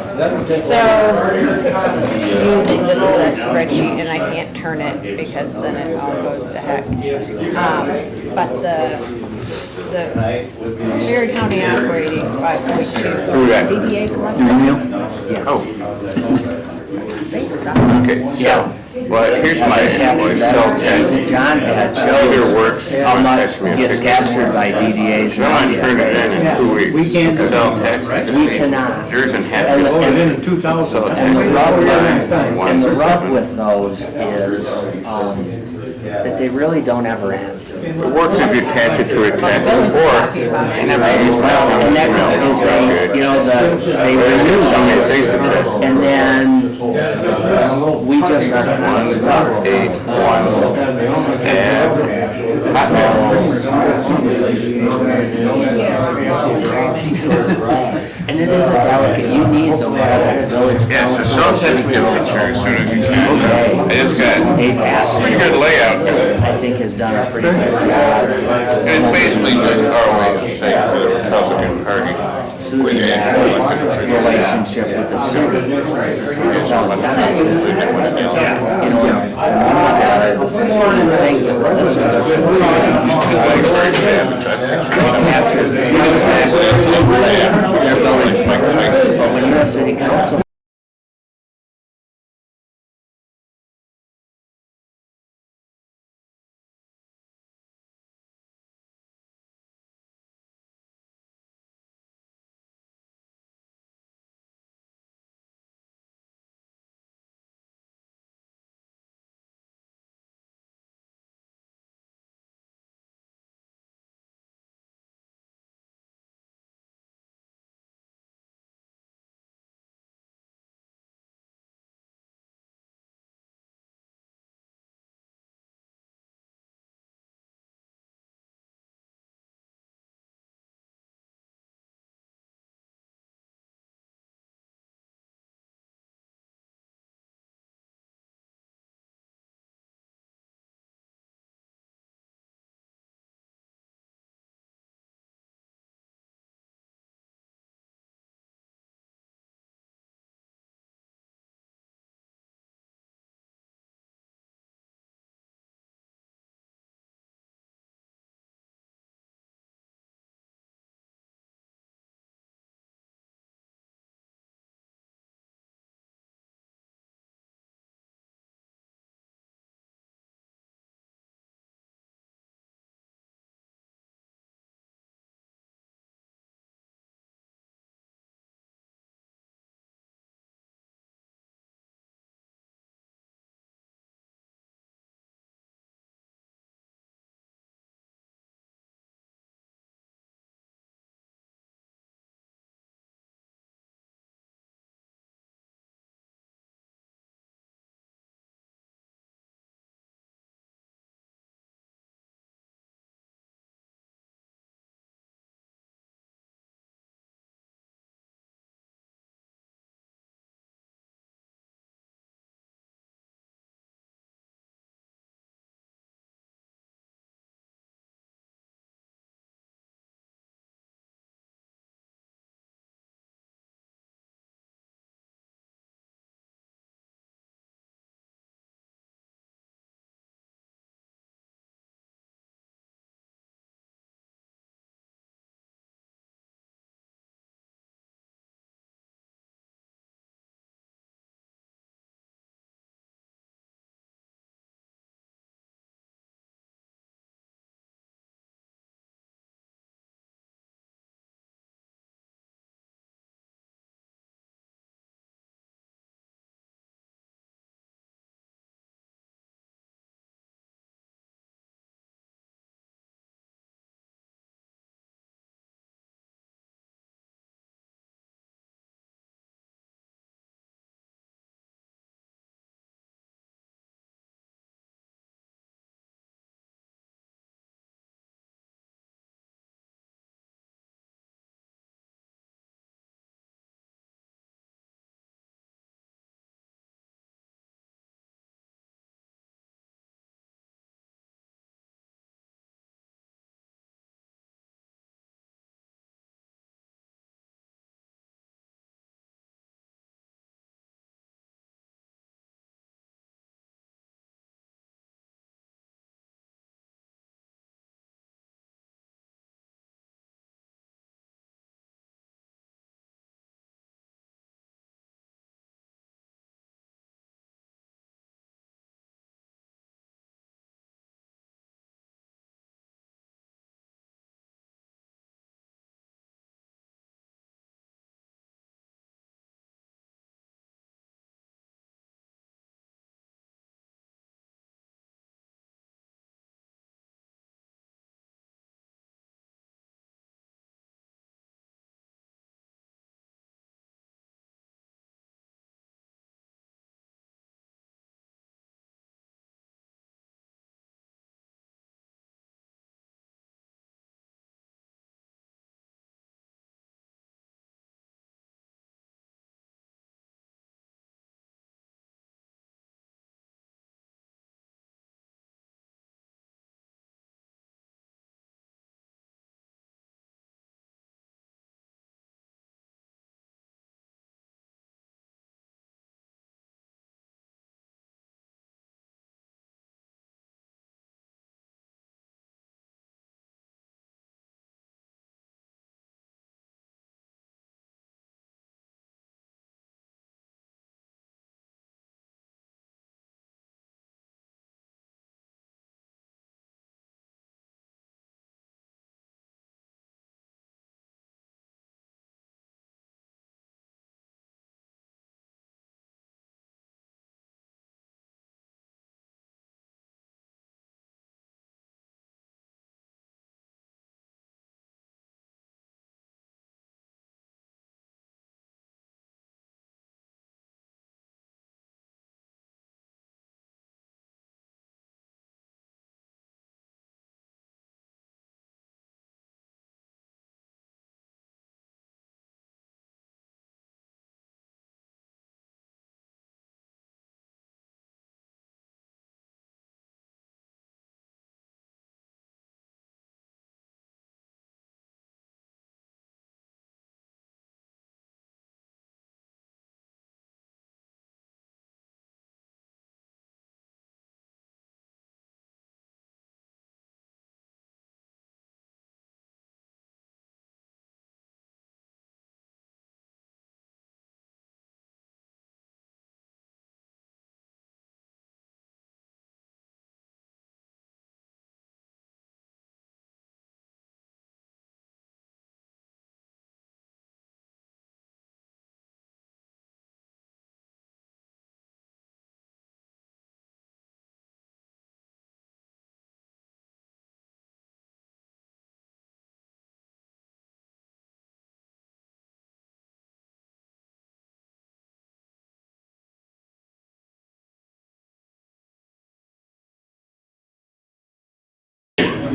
So, using this as a spreadsheet, and I can't turn it because then it all goes to heck. But the Perry County operating 5.2. Who that? DDA collector. Yeah. Oh, They suck. okay, so, well, here's my invoice, cell tax. John had Either showed works, how how much much me a gets picture. captured by DDAs. I'm gonna turn it in 2 weeks. We can't do Cell that. tax. We cannot. Yours in half. And- Cell and- tax. 2000. And the rub, and the rub 1.7. with those is, that they really don't ever end. It works if you attach it to a tax report. I never use my phone. And that is a, you know, they renew Some of the things to check. and then we just are kind of stuck. 181 and And it is a delicate, you need the right village. yes, so cell tax me a picture as soon as you can. I just got Dave pretty good Hassel, layout here. I think, has done a pretty good job. And it's basically just our way of saying for the Republican Party. Susan had a relationship with the city. You know, things that were listening to. When you're a city council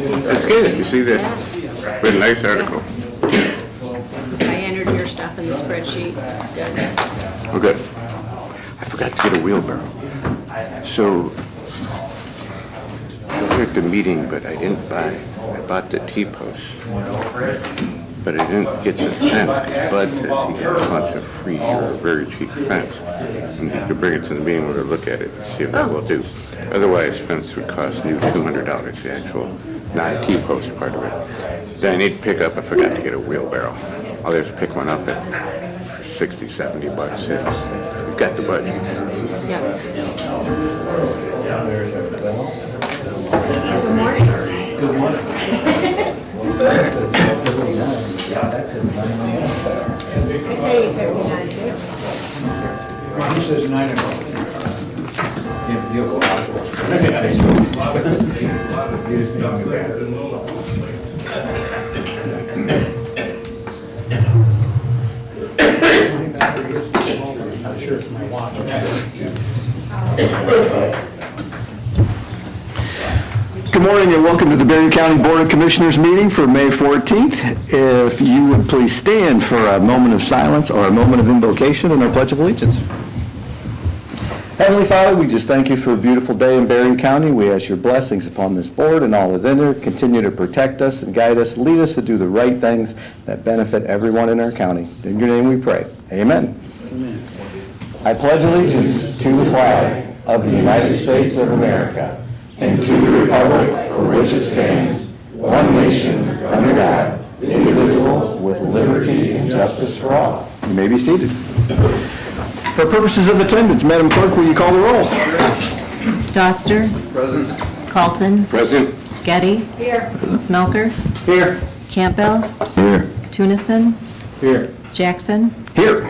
It's good, you see that? Very nice article. I entered your stuff in the spreadsheet, it's good. Oh, good. I forgot to get a wheelbarrow. So, I was at the meeting, but I didn't buy. I bought the T-post, but I didn't get the fence, because Bud says he got a bunch of free or very cheap fence. And he could bring it to the meeting, we'll look at it, and see if that will do. Otherwise, fence would cost you $200, the actual non-T-post part of it. Then I need to pick up, I forgot to get a wheelbarrow. I'll just pick one up at $60, $70. We've got the budget. Yeah. Good morning. That says 12:59. That says 9:09. I say 59 too. He says 9 o'clock. Yeah, you'll go out. You just think I'm bad. I'm sure it's my watch. Good morning and welcome to the Berrien County Board of Commissioners meeting for May 14th. If you would please stand for a moment of silence or a moment of invocation and our Pledge of Allegiance. Heavenly Father, we just thank you for a beautiful day in Berrien County. We ask your blessings upon this board and all within it. Continue to protect us and guide us, lead us to do the right things that benefit everyone in our county. In your name we pray. Amen. Amen. I pledge allegiance to the flag of the United States of America and to the republic for which it stands, one nation, under God, indivisible, with liberty and justice for all. You may be seated. For purposes of attendance, Madam Clerk, will you call the roll? Doster. Present. Carlton. Present. Getty. Here. Smelker. Here. Campbell. Here. Tunison. Here. Jackson. Here.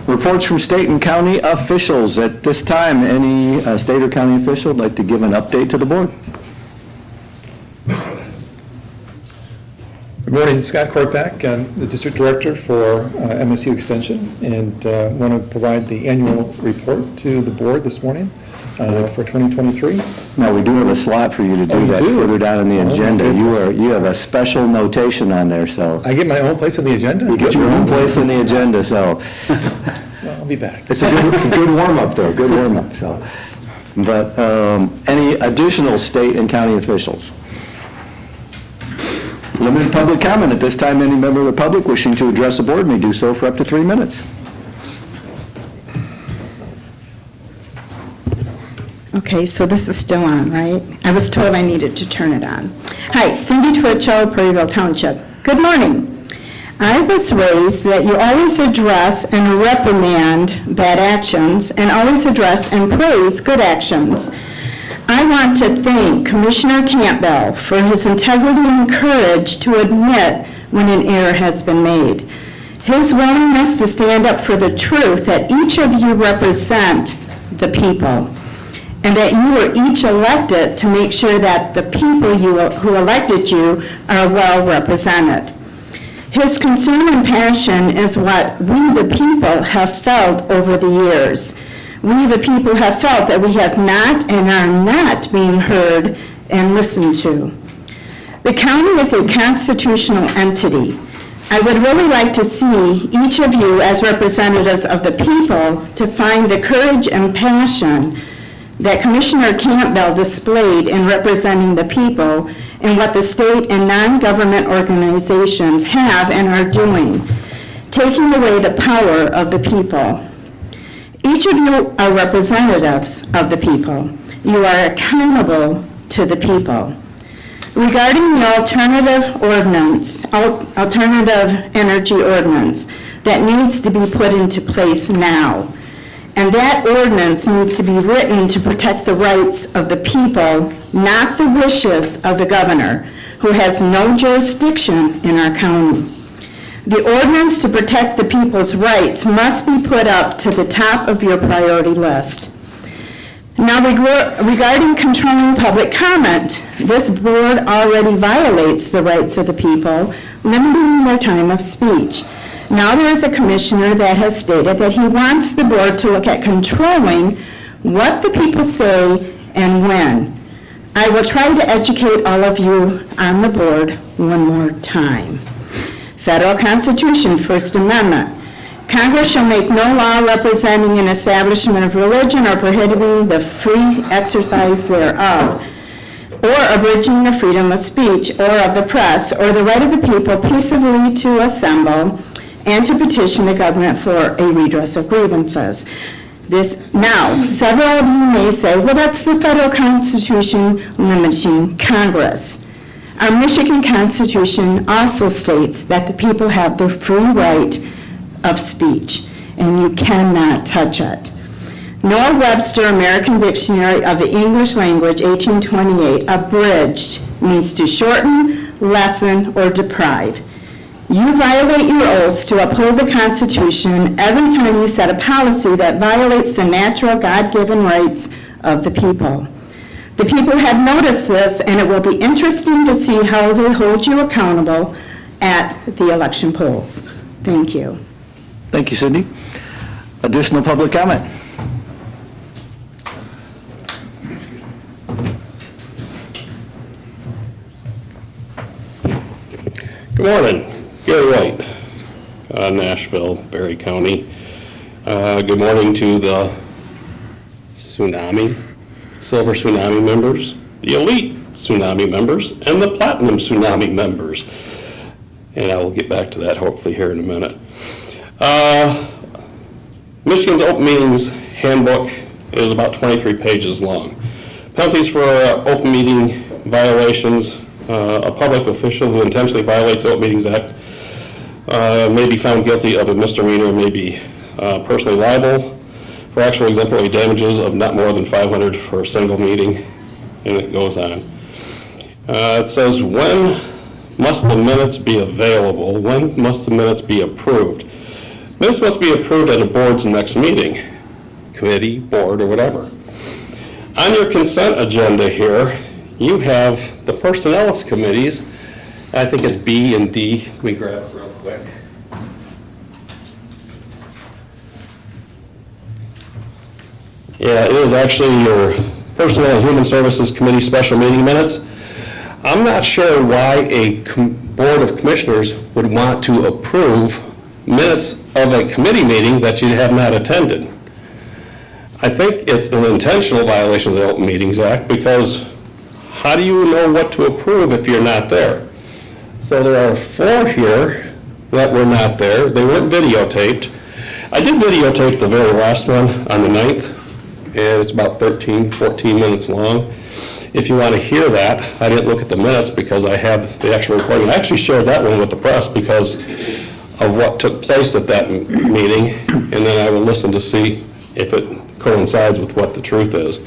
Reports from state and county officials. At this time, any state or county official would like to give an update to the board? Good morning, Scott Kortback. I'm the District Director for MSU Extension, and want to provide the annual report to the board this morning for 2023. No, we do have a slot for you to do you that do? further down in the Oh, my agenda. goodness. You have a special notation on there, so I get my own place on the agenda? you get your own place in the agenda, so Well, I'll be back. it's a good warm-up, though, good warm-up, so. But any additional state and county officials? Limited public comment. At this time, any member of the public wishing to address the board may do so for up to 3 minutes. Okay, so this is still on, right? I was told I needed to turn it on. Hi, Cindy Twitchell, Prairieville Township. Good morning. I was raised that you always address and reprimand bad actions and always address and praise good actions. I want to thank Commissioner Campbell for his integrity and courage to admit when an error has been made. His willingness to stand up for the truth that each of you represent the people, and that you were each elected to make sure that the people who elected you are well represented. His concern and passion is what we the people have felt over the years. We the people have felt that we have not and are not being heard and listened to. The county is a constitutional entity. I would really like to see each of you as representatives of the people to find the courage and passion that Commissioner Campbell displayed in representing the people and what the state and non-government organizations have and are doing, taking away the power of the people. Each of you are representatives of the people. You are accountable to the people. Regarding the alternative energy ordinance that needs to be put into place now, and that ordinance needs to be written to protect the rights of the people, not the wishes of the governor, who has no jurisdiction in our county. The ordinance to protect the people's rights must be put up to the top of your priority list. Now, regarding controlling public comment, this board already violates the rights of the people, limiting their time of speech. Now there is a commissioner that has stated that he wants the board to look at controlling what the people say and when. I will try to educate all of you on the board one more time. Federal Constitution, First Amendment. Congress shall make no law representing an establishment of religion or prohibiting the free exercise thereof, or abridging the freedom of speech or of the press, or the right of the people peaceably to assemble and to petition the government for a redress of grievances. Now, several of you may say, well, that's the federal Constitution limiting Congress. Our Michigan Constitution also states that the people have the free right of speech, and you cannot touch it. Noah Webster American Dictionary of the English Language, 1828, abridged means to shorten, lessen, or deprive. You violate your oaths to uphold the Constitution every time you set a policy that violates the natural God-given rights of the people. The people have noticed this, and it will be interesting to see how they hold you accountable at the election polls. Thank you. Thank you, Cindy. Additional public comment? Good morning. Gary White, Nashville, Berry County. Good morning to the Silver Tsunami members, the Elite Tsunami members, and the Platinum Tsunami members. And I will get back to that hopefully here in a minute. Michigan's Open Meetings Handbook is about 23 pages long. Penalties for open meeting violations. A public official who intentionally violates the Open Meetings Act may be found guilty of a misdemeanor, may be personally liable for actual exemplary damages of not more than $500 for a single meeting, and it goes on. It says, when must the minutes be available? When must the minutes be approved? Minutes must be approved at a board's next meeting, committee, board, or whatever. On your consent agenda here, you have the personnel committees. I think it's B and D. Let me grab it real quick. Yeah, it is actually your Personnel and Human Services Committee special meeting minutes. I'm not sure why a Board of Commissioners would want to approve minutes of a committee meeting that you have not attended. I think it's an intentional violation of the Open Meetings Act, because how do you know what to approve if you're not there? So there are 4 here that were not there. They weren't videotaped. I did videotape the very last one on the 9th, and it's about 13, 14 minutes long. If you want to hear that, I didn't look at the minutes because I have the actual recording. I actually shared that one with the press because of what took place at that meeting, and then I will listen to see if it coincides with what the truth is.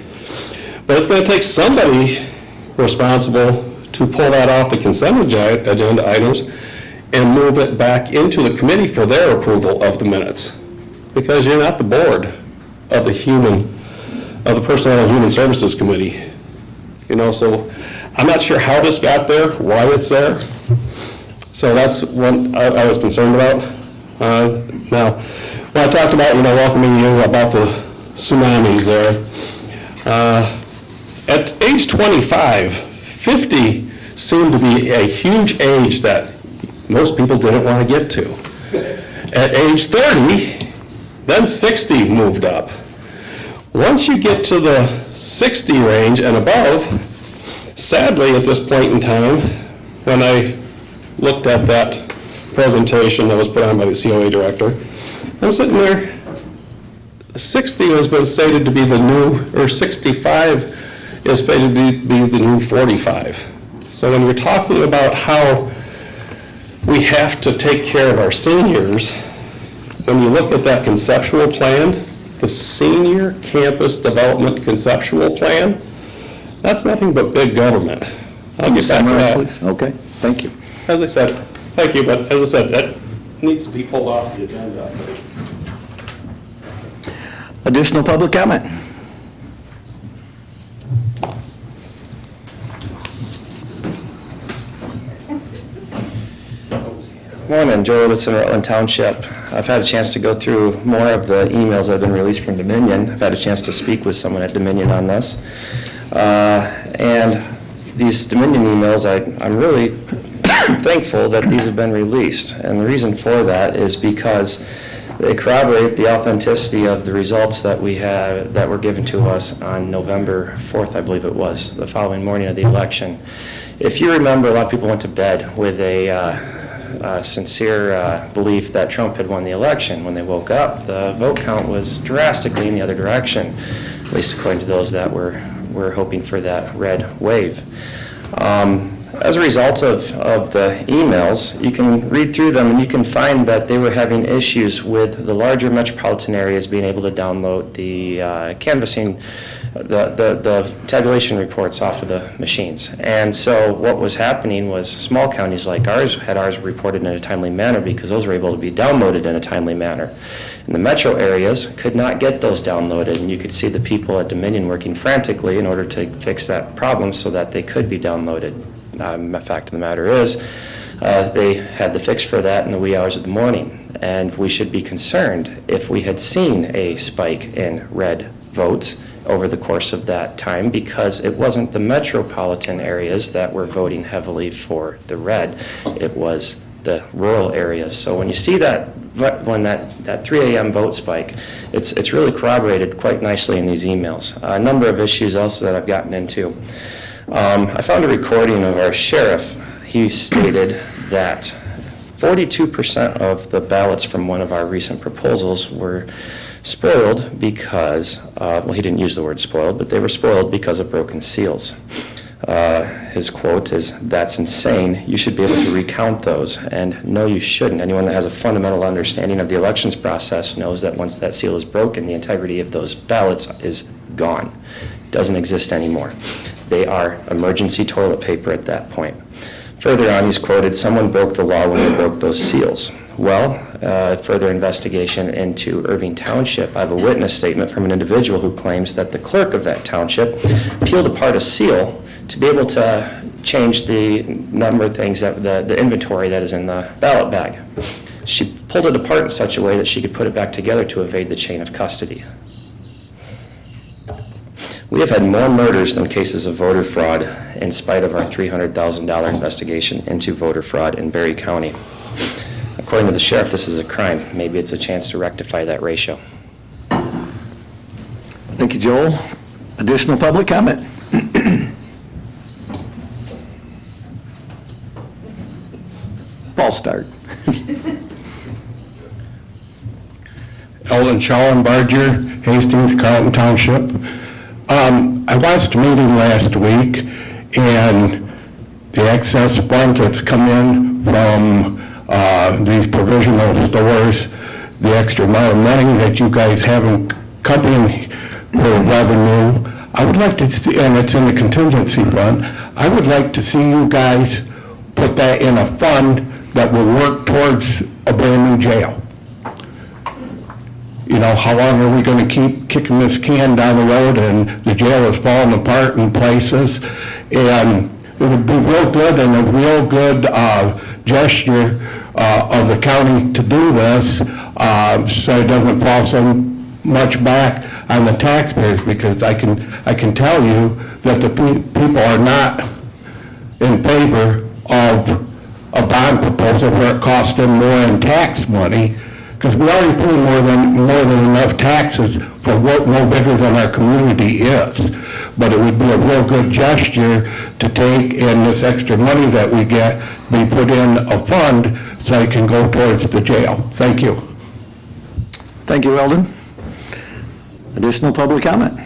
But it's going to take somebody responsible to pull that off the consent agenda items and move it back into the committee for their approval of the minutes, because you're not the board of the Personnel and Human Services Committee. You know, so I'm not sure how this got there, why it's there. So that's what I was concerned about. Now, when I talked about, welcoming you about the tsunamis there, at age 25, 50 seemed to be a huge age that most people didn't want to get to. At age 30, then 60 moved up. Once you get to the 60 range and above, sadly at this point in time, when I looked at that presentation that was put on by the COA director, I'm sitting there, 60 has been stated to be the new, or 65 is stated to be the new 45. So when we're talking about how we have to take care of our seniors, when you look at that conceptual plan, the Senior Campus Development Conceptual Plan, that's nothing but big government. I'll get back to that. Please. Okay, thank you. As I said, thank you, but as I said, that needs to be pulled off the agenda. Additional public comment? Morning, Joe Robertson, Rutland Township. I've had a chance to go through more of the emails that have been released from Dominion. I've had a chance to speak with someone at Dominion on this. And these Dominion emails, I'm really thankful that these have been released. And the reason for that is because they corroborate the authenticity of the results that we had, that were given to us on November 4th, I believe it was, the following morning of the election. If you remember, a lot of people went to bed with a sincere belief that Trump had won the election. When they woke up, the vote count was drastically in the other direction, at least according to those that were hoping for that red wave. As a result of the emails, you can read through them and you can find that they were having issues with the larger metropolitan areas being able to download the canvassing, the tabulation reports off of the machines. And so what was happening was small counties like ours had ours reported in a timely manner because those were able to be downloaded in a timely manner. And the metro areas could not get those downloaded, and you could see the people at Dominion working frantically in order to fix that problem so that they could be downloaded. The fact of the matter is, they had the fix for that in the wee hours of the morning, and we should be concerned if we had seen a spike in red votes over the course of that time, because it wasn't the metropolitan areas that were voting heavily for the red, it was the rural areas. So when you see that, when that 3 a.m. vote spike, it's really corroborated quite nicely in these emails. A number of issues also that I've gotten into. I found a recording of our sheriff. He stated that 42% of the ballots from one of our recent proposals were spoiled because, well, he didn't use the word spoiled, but they were spoiled because of broken seals. His quote is, "That's insane. You should be able to recount those." And no, you shouldn't. Anyone that has a fundamental understanding of the elections process knows that once that seal is broken, the integrity of those ballots is gone. Doesn't exist anymore. They are emergency toilet paper at that point. Further on, he's quoted, "Someone broke the law when they broke those seals." Well, further investigation into Irving Township, I have a witness statement from an individual who claims that the clerk of that township peeled apart a seal to be able to change the number of things, that the inventory that is in the ballot bag. She pulled it apart in such a way that she could put it back together to evade the chain of custody. We have had more murders than cases of voter fraud in spite of our $300,000 investigation into voter fraud in Berry County. According to the sheriff, this is a crime. Maybe it's a chance to rectify that ratio. Thank you, Joel. Additional public comment? False start. Eldon Schallenbarger, Hastings, Carlton Township. I watched a meeting last week, and the excess funds that's come in from these provisional stores, the extra amount of money that you guys have in company for revenue, I would like to see, and it's in the contingency fund, I would like to see you guys put that in a fund that will work towards a brand new jail. You know, how long are we going to keep kicking this can down the road and the jail is falling apart in places? And it would be real good and a real good gesture of the county to do this so it doesn't fall so much back on the taxpayers, because I can tell you that the people are not in favor of a bond proposal where it costs them more in tax money, because we already pay more than enough taxes for what no bigger than our community is. But it would be a real good gesture to take in this extra money that we get, be put in a fund so it can go towards the jail. Thank you. Thank you, Eldon. Additional public comment?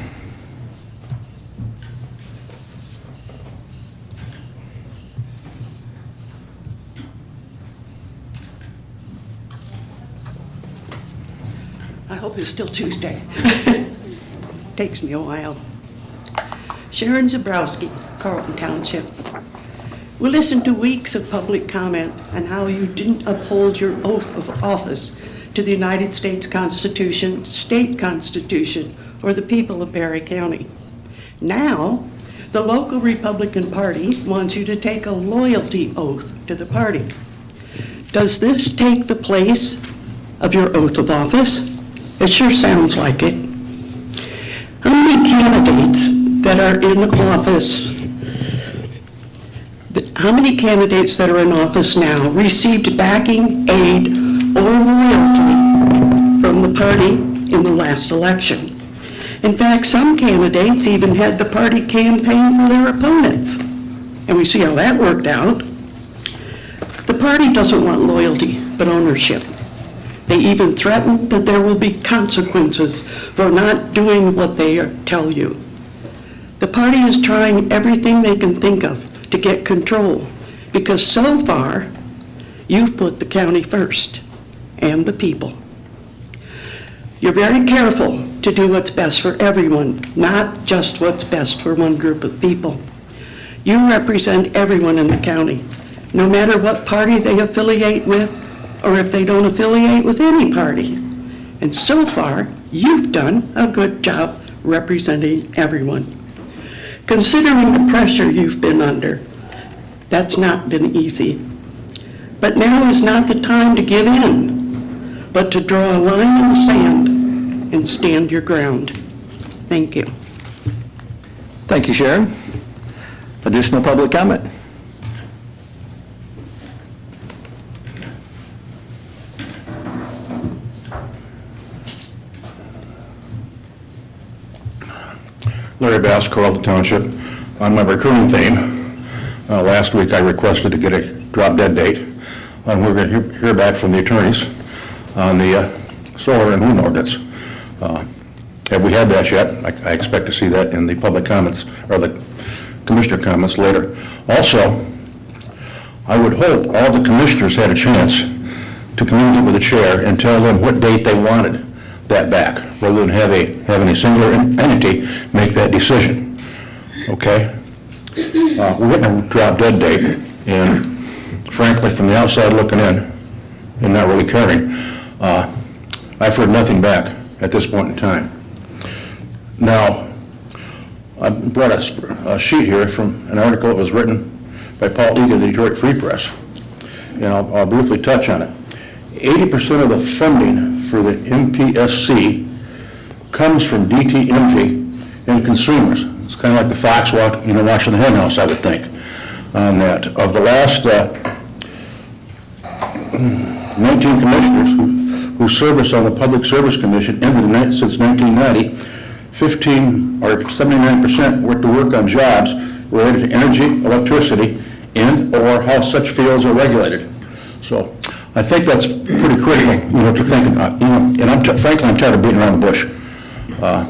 I hope it's still Tuesday. Takes me a while. Sharon Zabrowski, Carlton Township. We listened to weeks of public comment on how you didn't uphold your oath of office to the United States Constitution, state constitution, or the people of Berry County. Now, the local Republican Party wants you to take a loyalty oath to the party. Does this take the place of your oath of office? It sure sounds like it. How many candidates that are in office how many candidates that are in office now received backing, aid, or loyalty from the party in the last election? In fact, some candidates even had the party campaign for their opponents. And we see how that worked out. The party doesn't want loyalty, but ownership. They even threaten that there will be consequences for not doing what they tell you. The party is trying everything they can think of to get control, because so far, you've put the county first and the people. You're very careful to do what's best for everyone, not just what's best for one group of people. You represent everyone in the county, no matter what party they affiliate with, or if they don't affiliate with any party. And so far, you've done a good job representing everyone. Considering the pressure you've been under, that's not been easy. But now is not the time to give in, but to draw a line in the sand and stand your ground. Thank you. Thank you, Sharon. Additional public comment? Larry Bass, Carlton Township. On my recruiting theme, last week I requested to get a drop-dead date. We're going to hear back from the attorneys on the solar and wind ordinance. Have we had that yet? I expect to see that in the public comments, or the commissioner comments later. Also, I would hope all the commissioners had a chance to communicate with the chair and tell them what date they wanted that back, rather than having a singular entity make that decision. Okay? We're getting a drop-dead date, and frankly, from the outside looking in, and not really caring, I've heard nothing back at this point in time. Now, I brought a sheet here from an article that was written by Paul Egan of the Detroit Free Press, and I'll briefly touch on it. 80% of the funding for the MPSC comes from DTMG and consumers. It's kind of like the fox watching the hen house, I would think, on that. Of the last 19 commissioners who service on the Public Service Commission since 1990, 15 or 79% were to work on jobs related to energy, electricity, and or how such fields are regulated. So I think that's pretty critical, to think about. And frankly, I'm tired of beating around the bush.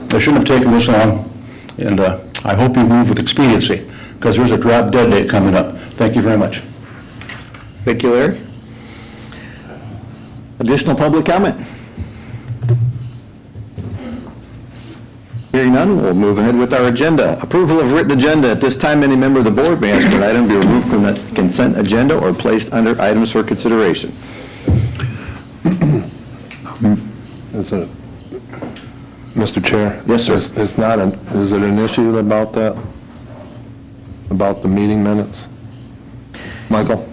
They shouldn't have taken this long, and I hope you move with expediency, because there's a drop-dead date coming up. Thank you very much. Thank you, Larry. Additional public comment? Hearing none, we'll move ahead with our agenda. Approval of written agenda. At this time, any member of the board may ask for an item to be removed from the consent agenda or placed under items for consideration. Mr. Chair? Yes, sir. Is it an issue about that? About the meeting minutes? Michael?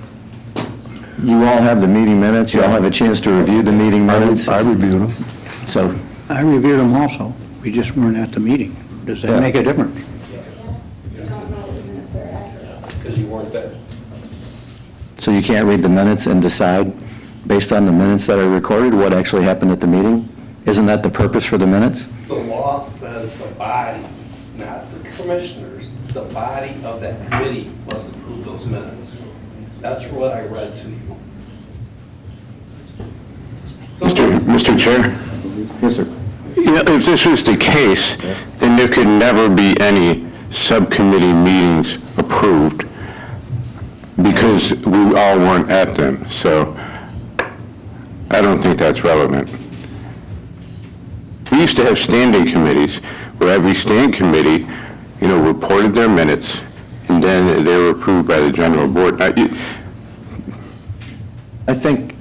You all have the meeting minutes. You all have a chance to review the meeting minutes. I reviewed them. So, I reviewed them also. We just weren't at the meeting. Does that make a difference? Because you weren't there. so you can't read the minutes and decide based on the minutes that are recorded what actually happened at the meeting? Isn't that the purpose for the minutes? The law says the body, not the commissioners, the body of that committee must approve those minutes. That's what I read to you. Mr. Chair? Yes, sir. If this was the case, then there could never be any subcommittee meetings approved because we all weren't at them. So I don't think that's relevant. We used to have standing committees where every standing committee, reported their minutes, and then they were approved by the general board. I think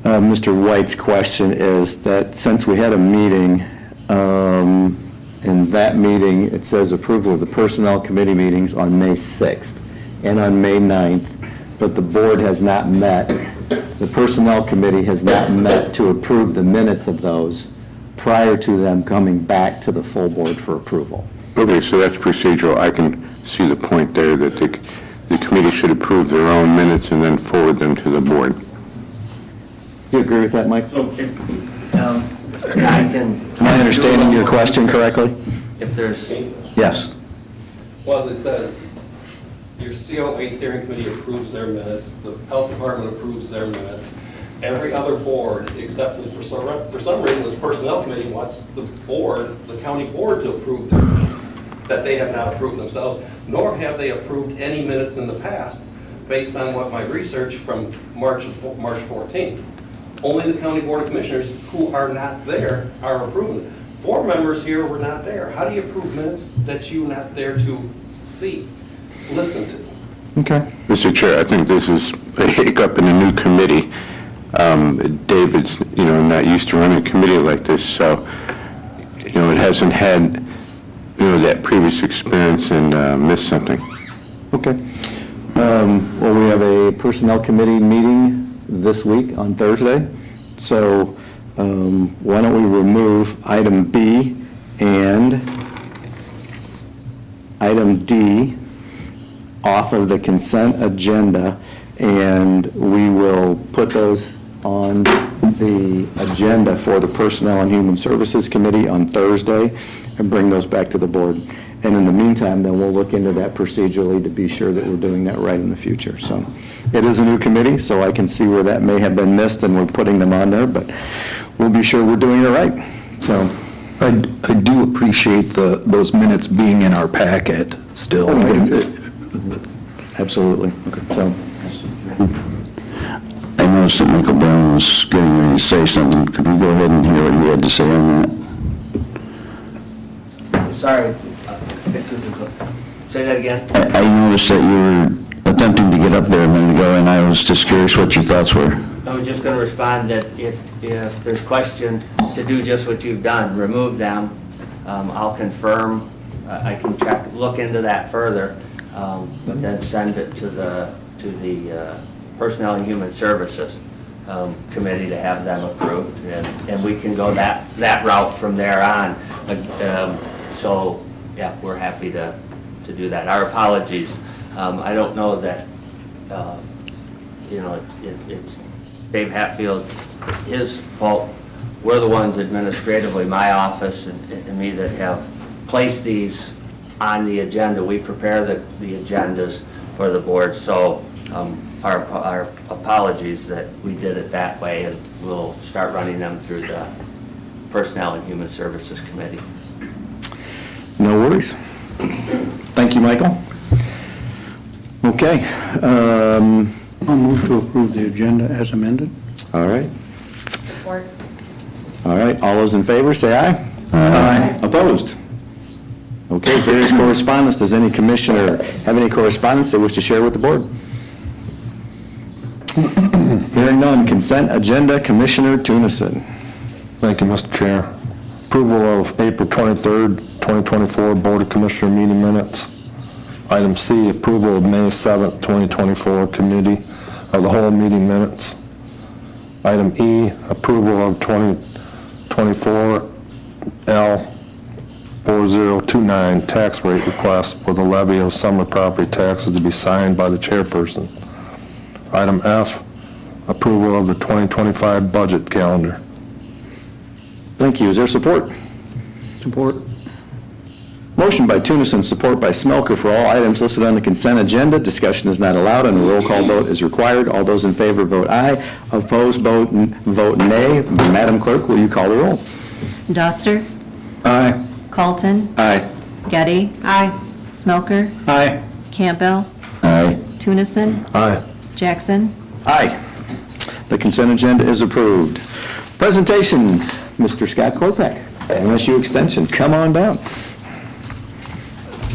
Mr. White's question is that since we had a meeting, in that meeting, it says approval of the Personnel Committee meetings on May 6th and on May 9th, but the board has not met, the Personnel Committee has not met to approve the minutes of those prior to them coming back to the full board for approval. Okay, so that's procedural. I can see the point there that the committee should approve their own minutes and then forward them to the board. You agree with that, Mike? I can. Am I understanding your question correctly? If there's, Yes. Well, as I said, your COA steering committee approves their minutes, the health department approves their minutes. Every other board, except for some reason, this personnel committee wants the board, the county board, to approve their minutes that they have not approved themselves, nor have they approved any minutes in the past, based on what my research from March 14th. Only the county board of commissioners who are not there are approving it. 4 members here were not there. How do you approve minutes that you're not there to see, listen to? Okay. Mr. Chair, I think this is a hiccup in a new committee. David's, not used to running a committee like this, so, it hasn't had, that previous experience and missed something. Okay. Well, we have a personnel committee meeting this week on Thursday. So why don't we remove item B and item D off of the consent agenda, and we will put those on the agenda for the Personnel and Human Services Committee on Thursday and bring those back to the board. And in the meantime, then we'll look into that procedurally to be sure that we're doing that right in the future. So it is a new committee, so I can see where that may have been missed and we're putting them on there, but we'll be sure we're doing it right. So I do appreciate those minutes being in our packet still. Absolutely. Okay. So I noticed that Michael Brown was getting ready to say something. Could we go ahead and hear what he had to say on that? sorry. Say that again? I noticed that you were attempting to get up there a minute ago, and I was just curious what your thoughts were. I was just going to respond that if there's question, to do just what you've done, remove them. I'll confirm, I can look into that further, but then send it to the Personnel and Human Services Committee to have them approved, and we can go that route from there on. So, yeah, we're happy to do that. Our apologies. I don't know that, it's Dave Hatfield, his fault. We're the ones administratively, my office and me, that have placed these on the agenda. We prepare the agendas for the board, so our apologies that we did it that way, and we'll start running them through the Personnel and Human Services Committee. no worries. Thank you, Michael. Okay. I'll move to approve the agenda as amended. All right. Support. All right, all those in favor, say aye. Aye. Opposed? Okay, various correspondence. Does any commissioner have any correspondence they wish to share with the board? Hearing none, consent agenda, Commissioner Tunison. Thank you, Mr. Chair. Approval of April 23rd, 2024 Board of Commissioner meeting minutes. Item C, approval of May 7th, 2024 Committee of the Whole meeting minutes. Item E, approval of 2024 L4029 tax rate request for the levy of summer property taxes to be signed by the chairperson. Item F, approval of the 2025 budget calendar. Thank you. Is there support? Support. Motion by Tunison, support by Smelker for all items listed on the consent agenda. Discussion is not allowed and a roll call vote is required. All those in favor vote aye. Opposed, vote nay. Madam Clerk, will you call the roll? Doster, Aye. Colton, Aye. Getty, Aye. Smelker, Aye. Campbell, Aye. Tunison, Aye. Jackson. Aye. The consent agenda is approved. Presentations, Mr. Scott Korpak, MSU Extension, come on down.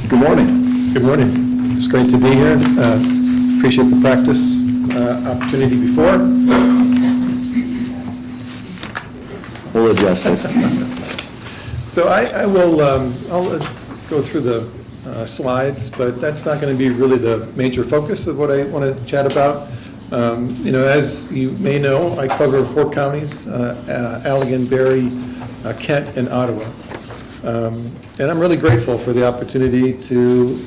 Good morning. Good morning. It's great to be here. Appreciate the practice opportunity before. We'll adjust it. So I will, I'll go through the slides, but that's not going to be really the major focus of what I want to chat about. As you may know, I cover 4 counties, Allegan, Barry, Kent, and Ottawa. And I'm really grateful for the opportunity to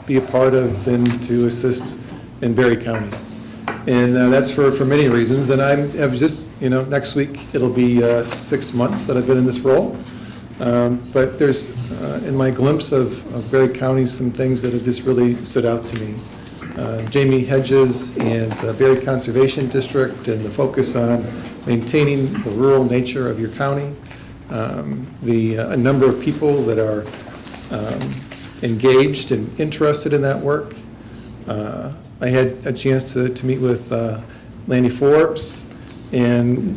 be a part of and to assist in Berry County. And that's for many reasons. And I've just, next week, it'll be 6 months that I've been in this role. But there's, in my glimpse of Berry County, some things that have just really stood out to me. Jamie Hedges and the Berry Conservation District and the focus on maintaining the rural nature of your county. A number of people that are engaged and interested in that work. I had a chance to meet with Landy Forbes, and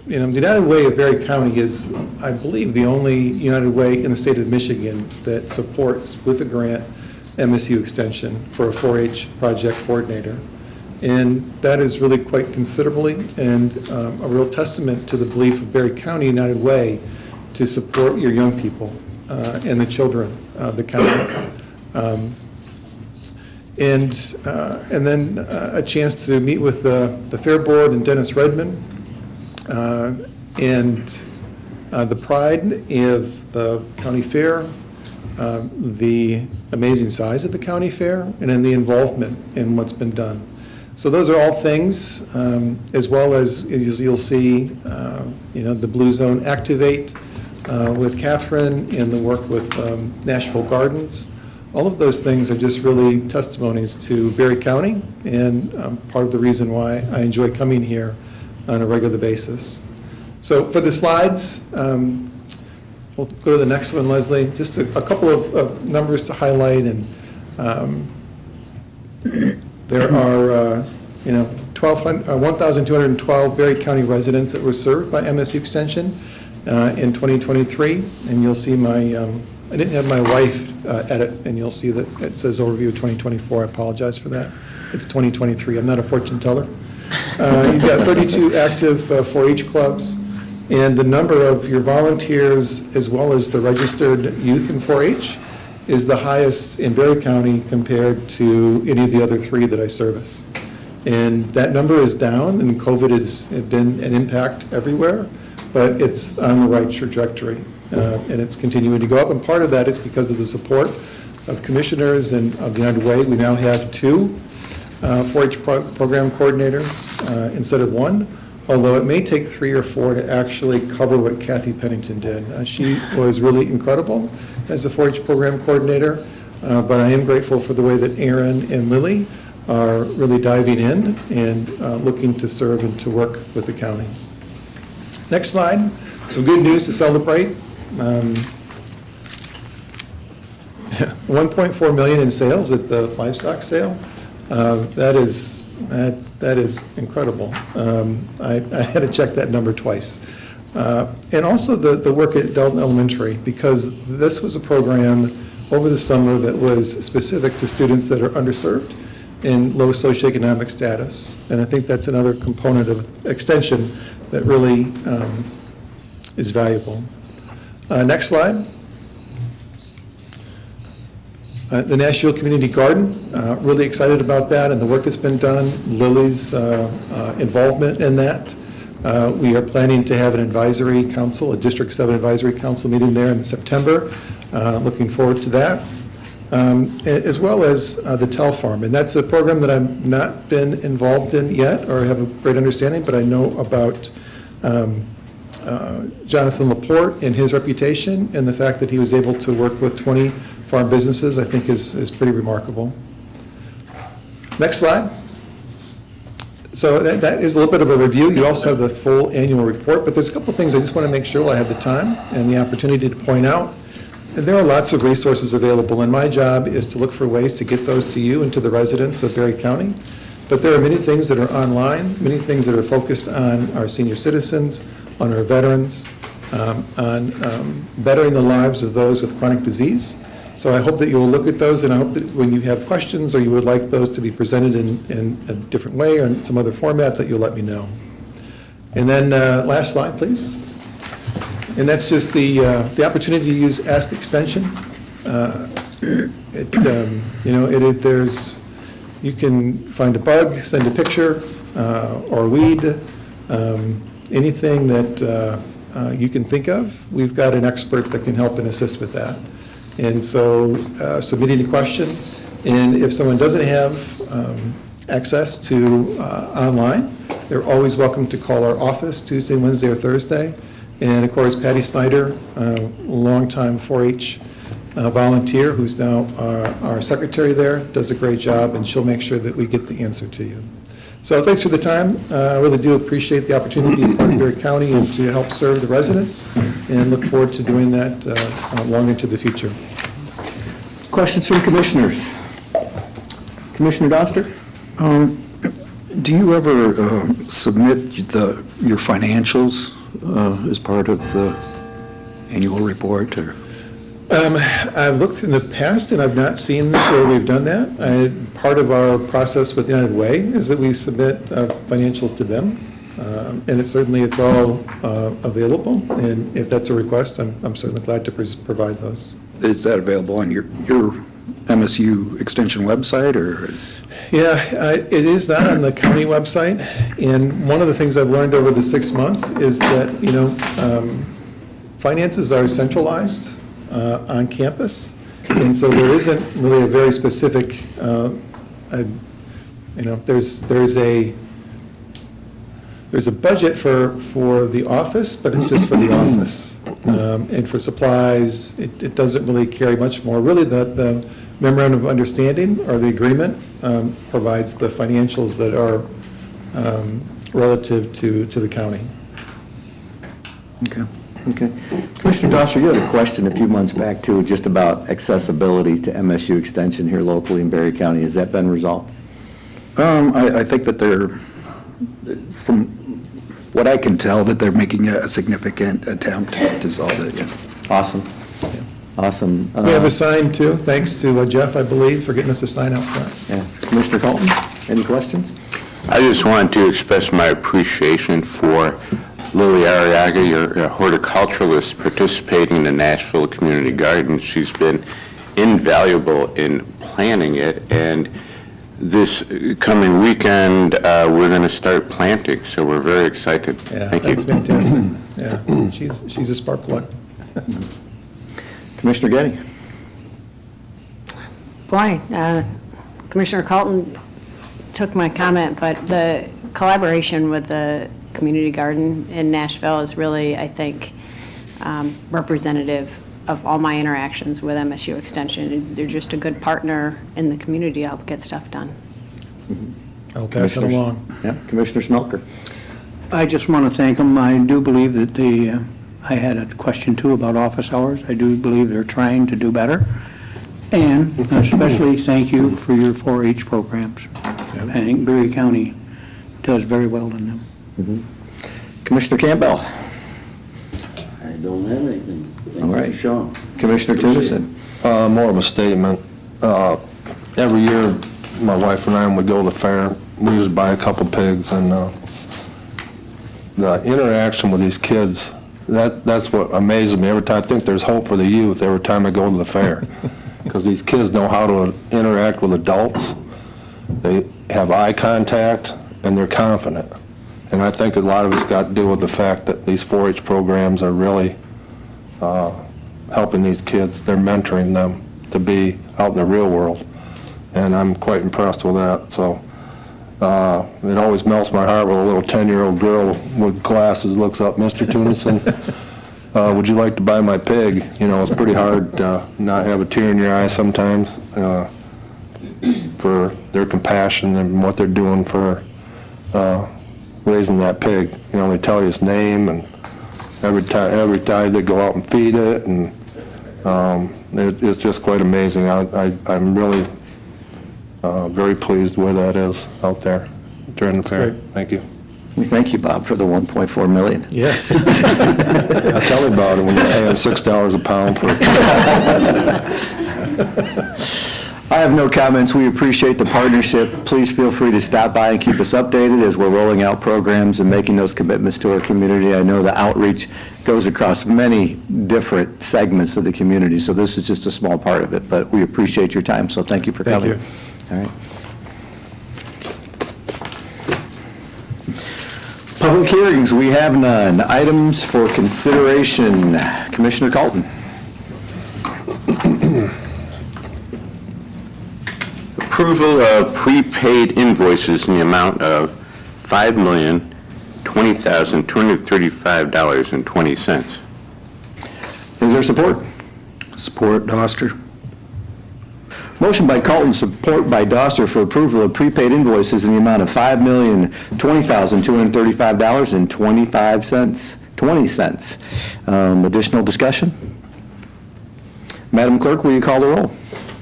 the United Way of Berry County is, I believe, the only United Way in the state of Michigan that supports, with a grant, MSU extension for a 4-H project coordinator. And that is really quite considerably, and a real testament to the belief of Berry County United Way to support your young people and the children of the county. And then a chance to meet with the Fair Board and Dennis Redmond, and the pride of the county fair, the amazing size of the county fair, and then the involvement in what's been done. So those are all things, as well as you'll see, the Blue Zone Activate with Catherine and the work with Nashville Gardens. All of those things are just really testimonies to Berry County, and part of the reason why I enjoy coming here on a regular basis. So for the slides, we'll go to the next one, Leslie. Just a couple of numbers to highlight, and there are 1,212 Berry County residents that were served by MSU Extension in 2023, and you'll see I didn't have my wife edit, and you'll see that it says overview of 2024. I apologize for that. It's 2023. I'm not a fortune teller. You've got 32 active 4-H clubs, and the number of your volunteers as well as the registered youth in 4-H is the highest in Berry County compared to any of the other 3 that I service. And that number is down, and COVID has been an impact everywhere, but it's on the right trajectory. And it's continuing to go up, and part of that is because of the support of commissioners and of the United Way. We now have 2 4-H program coordinators instead of 1, although it may take 3 or 4 to actually cover what Kathy Pennington did. She was really incredible as a 4-H program coordinator, but I am grateful for the way that Aaron and Lily are really diving in and looking to serve and to work with the county. Next slide. Some good news to celebrate. 1.4 million in sales at the livestock sale. That is incredible. I had to check that number twice. And also the work at Dalton Elementary, because this was a program over the summer that was specific to students that are underserved in low socioeconomic status. And I think that's another component of extension that really is valuable. Next slide. The Nashville Community Garden, really excited about that and the work that's been done, Lily's involvement in that. We are planning to have an advisory council, a District 7 advisory council meeting there in September. Looking forward to that. As well as the Tell Farm. And that's a program that I've not been involved in yet or have a great understanding, but I know about Jonathan Laporte and his reputation, and the fact that he was able to work with 20 farm businesses, I think is pretty remarkable. Next slide. So that is a little bit of a review. You also have the full annual report, but there's a couple of things I just want to make sure I have the time and the opportunity to point out. And there are lots of resources available, and my job is to look for ways to get those to you and to the residents of Berry County. But there are many things that are online, many things that are focused on our senior citizens, on our veterans, on bettering the lives of those with chronic disease. So I hope that you will look at those, and I hope that when you have questions or you would like those to be presented in a different way or in some other format, that you'll let me know. And then last slide, please. And that's just the opportunity to use Ask Extension. You can find a bug, send a picture, or a weed, anything that you can think of, we've got an expert that can help and assist with that. And so submitting a question, and if someone doesn't have access to online, they're always welcome to call our office Tuesday, Wednesday, or Thursday. And of course, Patty Snyder, longtime 4-H volunteer, who's now our secretary there, does a great job, and she'll make sure that we get the answer to you. So thanks for the time. I really do appreciate the opportunity to be part of Berry County and to help serve the residents, and look forward to doing that long into the future. Questions from commissioners? Commissioner Doster? Do you ever submit your financials as part of the annual report, or? I've looked in the past, and I've not seen where we've done that. Part of our process with United Way is that we submit financials to them, and it's all available, and if that's a request, I'm certainly glad to provide those. Is that available on your MSU Extension website, or? Yeah, it is not on the county website, and one of the things I've learned over the 6 months is that, finances are centralized on campus, and so there isn't really a very specific, there's a budget for the office, but it's just for the office. And for supplies, it doesn't really carry much more. Really, the memorandum of understanding, or the agreement, provides the financials that are relative to the county. Okay. Commissioner Doster, you had a question a few months back, too, just about accessibility to MSU Extension here locally in Berry County. Has that been resolved? I think that from what I can tell, that they're making a significant attempt to solve it, yeah. Awesome. Awesome. We have a sign, too, thanks to Jeff, I believe, for getting us a sign out front. Yeah. Commissioner Colton, any questions? I just wanted to express my appreciation for Lily Arriaga, your horticulturalist, participating in the Nashville Community Garden. She's been invaluable in planning it, and this coming weekend, we're going to start planting, so we're very excited. Yeah, Thank you. that's fantastic. Yeah, she's a spark plug. Commissioner Getty. Boy, Commissioner Colton took my comment, but the collaboration with the community garden in Nashville is really, I think, representative of all my interactions with MSU Extension. They're just a good partner in the community to help get stuff done. I'll pass it along. Yeah, Commissioner Smelker. I just want to thank them. I do believe that I had a question too about office hours. I do believe they're trying to do better. And especially thank you for your 4-H programs. I think Berry County does very well in them. Commissioner Campbell. I don't have anything. All right. Sean. Commissioner Tudison. More of a statement. Every year, my wife and I, when we go to the fair, we usually buy a couple pigs, and the interaction with these kids, that's what amazes me every time. I think there's hope for the youth every time I go to the fair, because these kids know how to interact with adults. They have eye contact, and they're confident. And I think a lot of it's got to do with the fact that these 4-H programs are really helping these kids. They're mentoring them to be out in the real world. And I'm quite impressed with that. So it always melts my heart when a little 10-year-old girl with glasses looks up, Mr. Tunison, would you like to buy my pig? It's pretty hard to not have a tear in your eye sometimes for their compassion and what they're doing for raising that pig. They tell you his name, and every time they go out and feed it, and it's just quite amazing. I'm really very pleased where that is out there during the fair. Thank you. We thank you, Bob, for the $1.4 million. Yes. I tell you about it when you're paying $6 a pound for I have no comments. We appreciate the partnership. Please feel free to stop by and keep us updated as we're rolling out programs and making those commitments to our community. I know the outreach goes across many different segments of the community, so this is just a small part of it, but we appreciate your time, so thank you for coming. Thank you. All right. Public hearings, we have none. Items for consideration. Commissioner Carlton. Approval of prepaid invoices in the amount of $5,020,235.20. Is there support? Support, Doster. Motion by Carlton, support by Doster for approval of prepaid invoices in the amount of $5,020,235.20. Additional discussion? Madam Clerk, will you call the roll?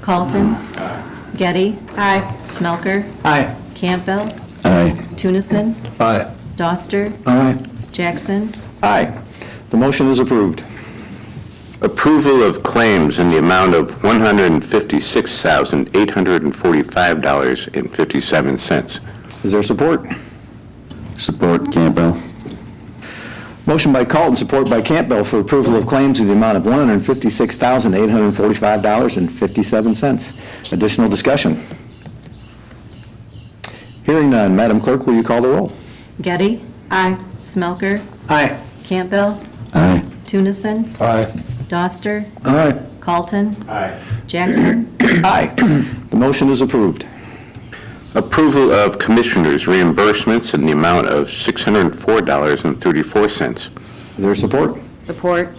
Carlton. Getty. Smelker. Aye. Campbell. Aye. Tunison. Aye. Doster. Aye. Jackson. Aye. The motion is approved. Approval of claims in the amount of $156,845.57. Is there support? Support, Campbell. Motion by Carlton, support by Campbell for approval of claims in the amount of $156,845.57. Additional discussion? Hearing none, Madam Clerk, will you call the roll? Getty. Smelker. Aye. Campbell. Aye. Tunison. Aye. Doster. Aye. Carlton. Jackson. Aye. The motion is approved. Approval of commissioners' reimbursements in the amount of $604.34. Is there support? Support.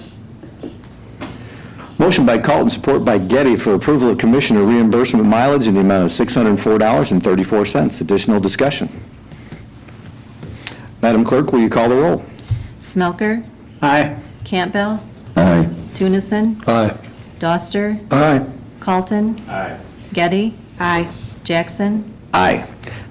Motion by Carlton, support by Getty for approval of commissioner reimbursement mileage in the amount of $604.34. Additional discussion? Madam Clerk, will you call the roll? Smelker. Aye. Campbell. Aye. Tunison. Aye. Doster. Aye. Carlton. Getty. Jackson. Aye.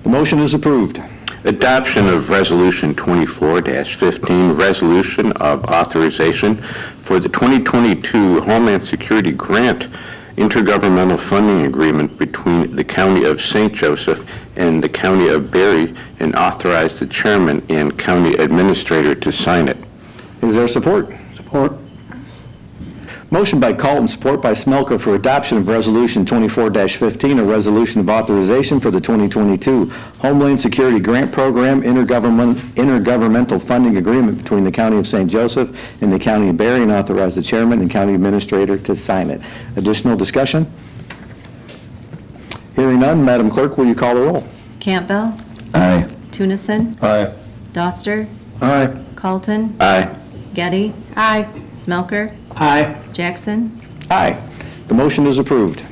The motion is approved. Adoption of Resolution 24-15, resolution of authorization for the 2022 Homeland Security Grant intergovernmental funding agreement between the County of St. Joseph and the County of Berry, and authorize the chairman and county administrator to sign it. Is there support? Support. Motion by Carlton, support by Smelker for adoption of Resolution 24-15, a resolution of authorization for the 2022 Homeland Security Grant Program intergovernmental funding agreement between the County of St. Joseph and the County of Berry, and authorize the chairman and county administrator to sign it. Additional discussion? Hearing none, Madam Clerk, will you call the roll? Campbell. Aye. Tunison. Aye. Doster. Aye. Carlton. Aye. Getty. Smelker. Aye. Jackson. Aye. The motion is approved.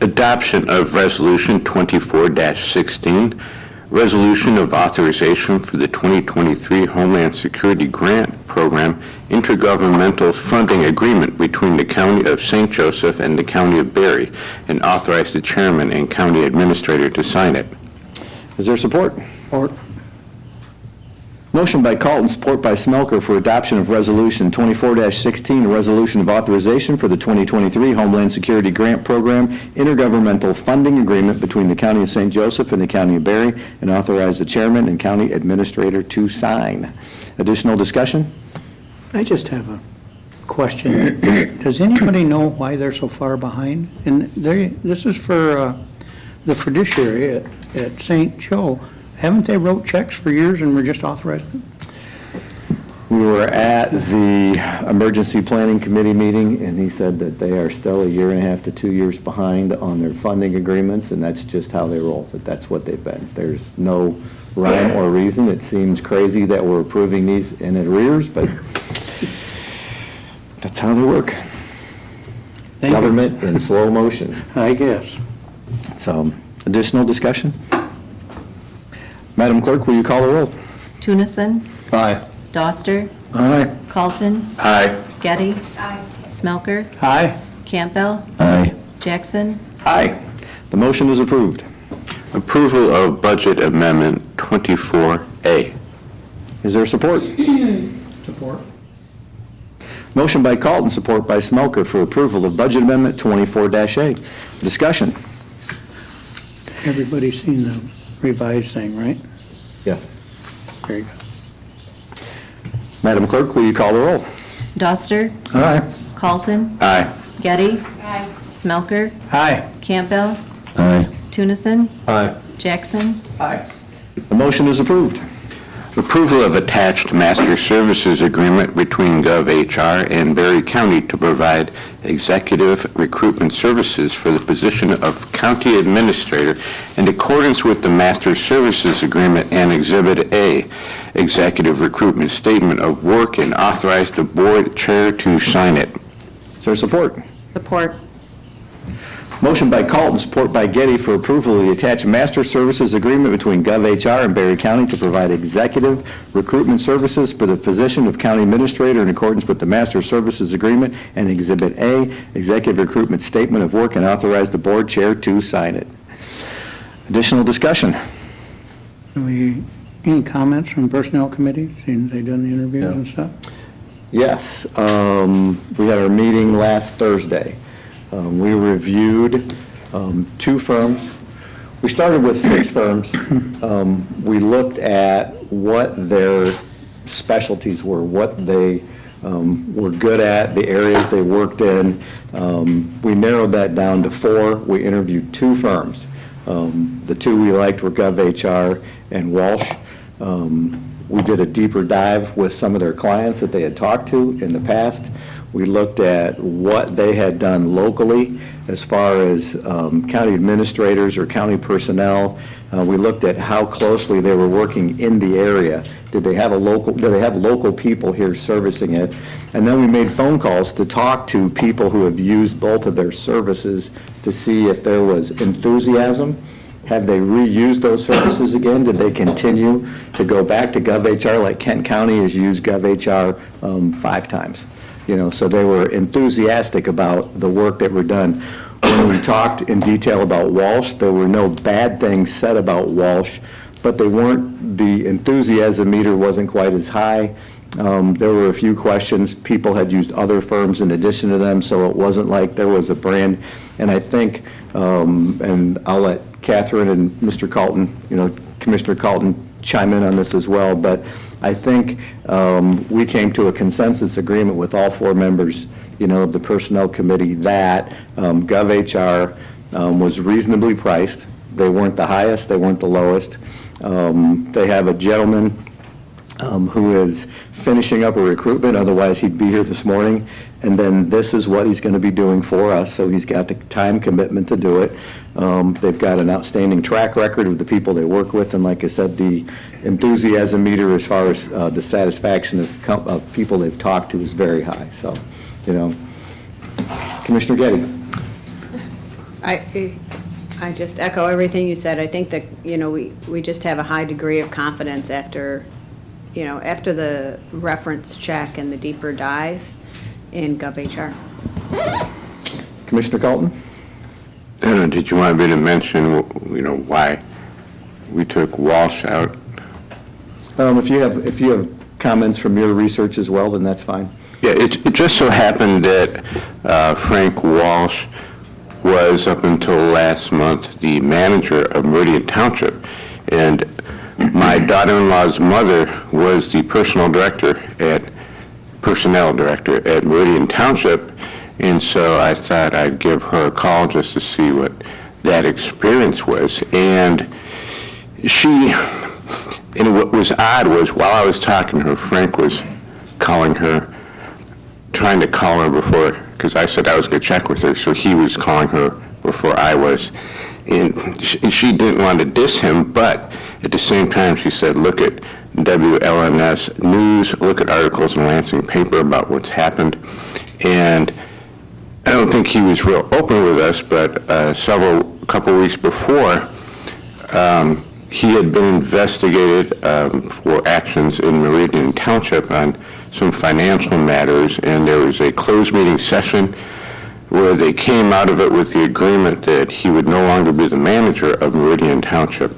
Adoption of Resolution 24-16, resolution of authorization for the 2023 Homeland Security Grant Program intergovernmental funding agreement between the County of St. Joseph and the County of Berry, and authorize the chairman and county administrator to sign it. Is there support? Support. Motion by Carlton, support by Smelker for adoption of Resolution 24-16, a resolution of authorization for the 2023 Homeland Security Grant Program intergovernmental funding agreement between the County of St. Joseph and the County of Berry, and authorize the chairman and county administrator to sign. Additional discussion? I just have a question. Does anybody know why they're so far behind? And this is for the fiduciary at St. Joe. Haven't they wrote checks for years and we're just authorizing them? We were at the Emergency Planning Committee meeting, and he said that they are still a year and a half to 2 years behind on their funding agreements, and that's just how they roll, that's what they've been. There's no rhyme or reason. It seems crazy that we're approving these in arrears, but that's how they work. Government in slow motion. I guess. So, additional discussion? Madam Clerk, will you call the roll? Tunison. Aye. Doster. Aye. Carlton. Aye. Getty. Smelker. Aye. Campbell. Aye. Jackson. Aye. The motion is approved. Approval of Budget Amendment 24A. Is there support? Support. Motion by Carlton, support by Smelker for approval of Budget Amendment 24-A. Discussion? Everybody's seen the revised thing, right? Yes. Very good. Madam Clerk, will you call the roll? Doster. Aye. Carlton. Aye. Getty. Smelker. Aye. Campbell. Aye. Tunison. Aye. Jackson. Aye. The motion is approved. Approval of attached master services agreement between GovHR and Berry County to provide executive recruitment services for the position of county administrator in accordance with the master services agreement and Exhibit A, executive recruitment statement of work, and authorize the board chair to sign it. Is there support? Support. Motion by Colton, support by Getty for approval of the attached master services agreement between GovHR and Berry County to provide executive recruitment services for the position of county administrator in accordance with the master services agreement and Exhibit A, executive recruitment statement of work, and authorize the board chair to sign it. Additional discussion? Any comments from personnel committee, seeing they done the interviews and stuff? Yes. We had our meeting last Thursday. We reviewed 2 firms. We started with 6 firms. We looked at what their specialties were, what they were good at, the areas they worked in. We narrowed that down to 4. We interviewed 2 firms. The 2 we liked were GovHR and Walsh. We did a deeper dive with some of their clients that they had talked to in the past. We looked at what they had done locally as far as county administrators or county personnel. We looked at how closely they were working in the area. Did they have local people here servicing it? And then we made phone calls to talk to people who have used both of their services to see if there was enthusiasm. Have they reused those services again? Did they continue to go back to GovHR like Kent County has used GovHR 5 times? You know, so they were enthusiastic about the work that were done. When we talked in detail about Walsh, there were no bad things said about Walsh, but they weren't, the enthusiasm meter wasn't quite as high. There were a few questions. People had used other firms in addition to them, so it wasn't like there was a brand. And I think, and I'll let Catherine and Mr. Colton, Commissioner Colton chime in on this as well, but I think we came to a consensus agreement with all 4 members, of the Personnel Committee that GovHR was reasonably priced. They weren't the highest, they weren't the lowest. They have a gentleman who is finishing up a recruitment, otherwise he'd be here this morning, and then this is what he's going to be doing for us, so he's got the time commitment to do it. They've got an outstanding track record of the people they work with, and like I said, the enthusiasm meter as far as the satisfaction of people they've talked to is very high, so, Commissioner Getty. I just echo everything you said. I think that, we just have a high degree of confidence after the reference check and the deeper dive in GovHR. Commissioner Colton? Did you want me to mention, why we took Walsh out? If you have comments from your research as well, then that's fine. Yeah, it just so happened that Frank Walsh was, up until last month, the manager of Meridian Township. And my daughter-in-law's mother was the personnel director at Meridian Township. And so I thought I'd give her a call just to see what that experience was. And what was odd was, while I was talking to her, Frank was trying to call her before, because I said I was going to check with her, so he was calling her before I was. And she didn't want to diss him, but at the same time she said, look at WLNS News, look at articles in Lansing paper about what's happened. And I don't think he was real open with us, but a couple weeks before, he had been investigated for actions in Meridian Township on some financial matters, and there was a closed meeting session where they came out of it with the agreement that he would no longer be the manager of Meridian Township.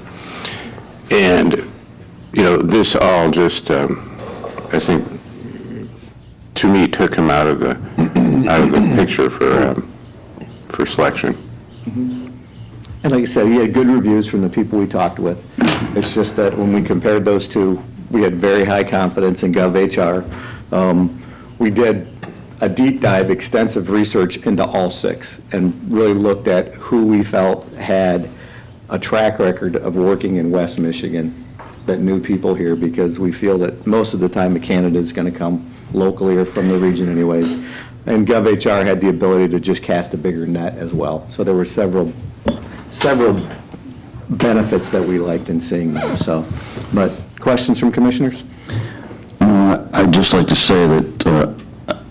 And, this all just, I think, to me, took him out of the picture for selection. And like I said, he had good reviews from the people we talked with. It's just that when we compared those two, we had very high confidence in GovHR. We did a deep dive, extensive research into all 6 and really looked at who we felt had a track record of working in West Michigan. that new people here, because we feel that most of the time a candidate is going to come locally or from the region anyways. And GovHR had the ability to just cast a bigger net as well. So there were several benefits that we liked in seeing them, so. But questions from commissioners? I'd just like to say that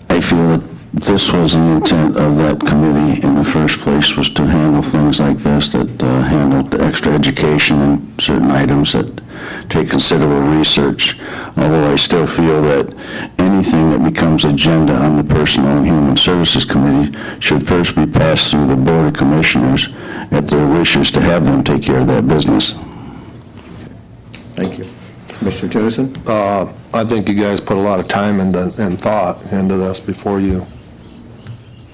I feel that this was the intent of that committee in the first place, was to handle things like this, that handle the extra education and certain items that take considerable research. Although I still feel that anything that becomes agenda on the Personnel and Human Services Committee should first be passed through the Board of Commissioners at their wishes to have them take care of that business. Thank you. Mr. Tennyson? I think you guys put a lot of time and thought into this before you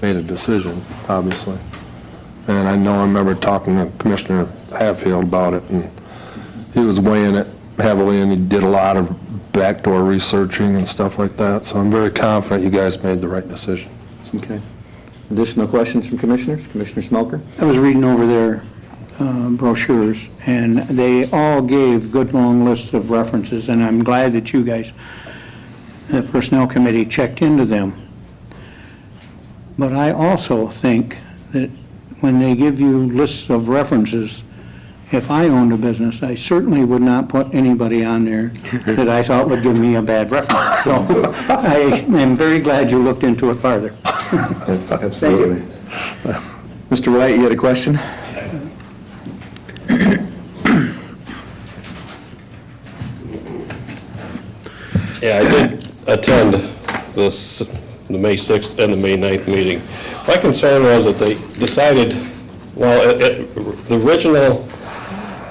made a decision, obviously. And I remember talking to Commissioner Hatfield about it, and he was weighing it heavily, and he did a lot of backdoor researching and stuff like that. So I'm very confident you guys made the right decision. Okay. Additional questions from commissioners? Commissioner Smelker? I was reading over their brochures, and they all gave good long lists of references, and I'm glad that you guys, the Personnel Committee, checked into them. But I also think that when they give you lists of references, if I owned a business, I certainly would not put anybody on there that I thought would give me a bad reference. So I am very glad you looked into it farther. Absolutely. Mr. White, you had a question? Yeah, I did attend the May 6th and the May 9th meeting. My concern was that they decided, well, at the original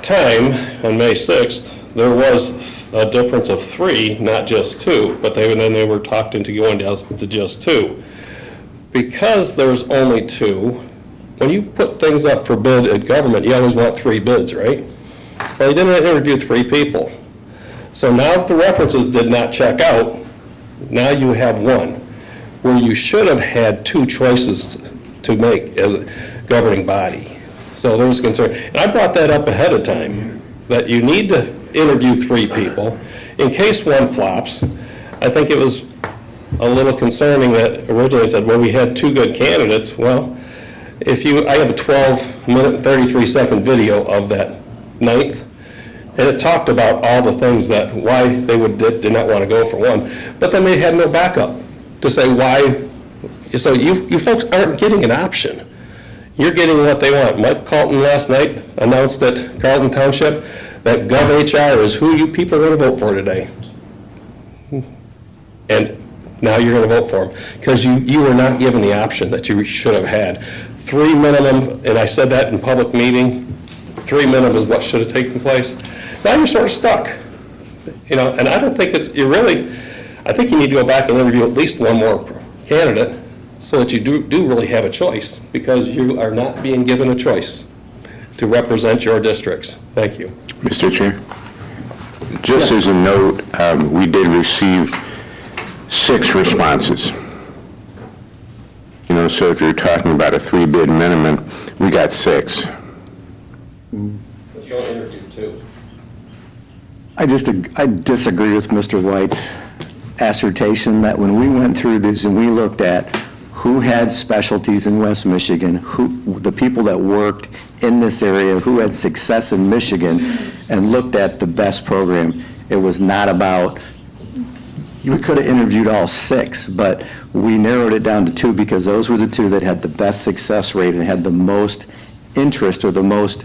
time on May 6th, there was a difference of 3, not just 2, but then they were talked into going down to just 2. Because there's only 2, when you put things up for bid at government, you always want 3 bids, right? Well, they didn't interview 3 people. So now that the references did not check out, now you have 1, where you should have had 2 choices to make as a governing body. So there was concern. And I brought that up ahead of time, that you need to interview 3 people in case 1 flops. I think it was a little concerning that originally said, well, we had 2 good candidates. Well, I have a 12-minute, 33-second video of that 9th, and it talked about all the things that why they did not want to go for 1, but then they had no backup to say why. So you folks aren't getting an option. You're getting what they want. Mike Carlton last night announced at Carlton Township that GovHR is who you people are going to vote for today. And now you're going to vote for them because you were not given the option that you should have had. 3 minimum, and I said that in public meeting, 3 minimum is what should have taken place. Now you're sort of stuck, and I don't think I think you need to go back and interview at least 1 more candidate so that you do really have a choice, because you are not being given a choice to represent your districts. Thank you. Mr. Chair, just as a note, we did receive 6 responses. So if you're talking about a 3-bid minimum, we got 6. But you only interviewed 2. I disagree with Mr. White's assertion that when we went through this and we looked at who had specialties in West Michigan, the people that worked in this area, who had success in Michigan, and looked at the best program, it was not about, you could have interviewed all 6, but we narrowed it down to 2 because those were the 2 that had the best success rate and had the most interest or the most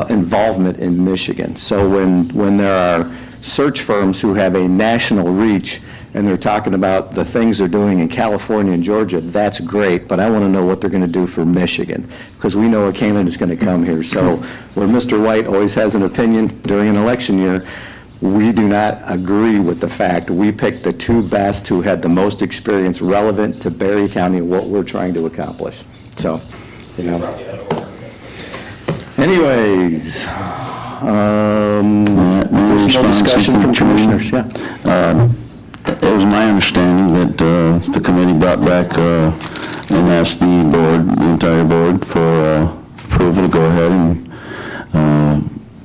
involvement in Michigan. So when there are search firms who have a national reach and they're talking about the things they're doing in California and Georgia, that's great, but I want to know what they're going to do for Michigan, because we know a candidate is going to come here. So where Mr. White always has an opinion during an election year, we do not agree with the fact we picked the 2 best who had the most experience relevant to Berry County and what we're trying to accomplish. So, anyways, additional discussion from commissioners. Yeah. It was my understanding that the committee brought back and asked the entire board for approval to go ahead and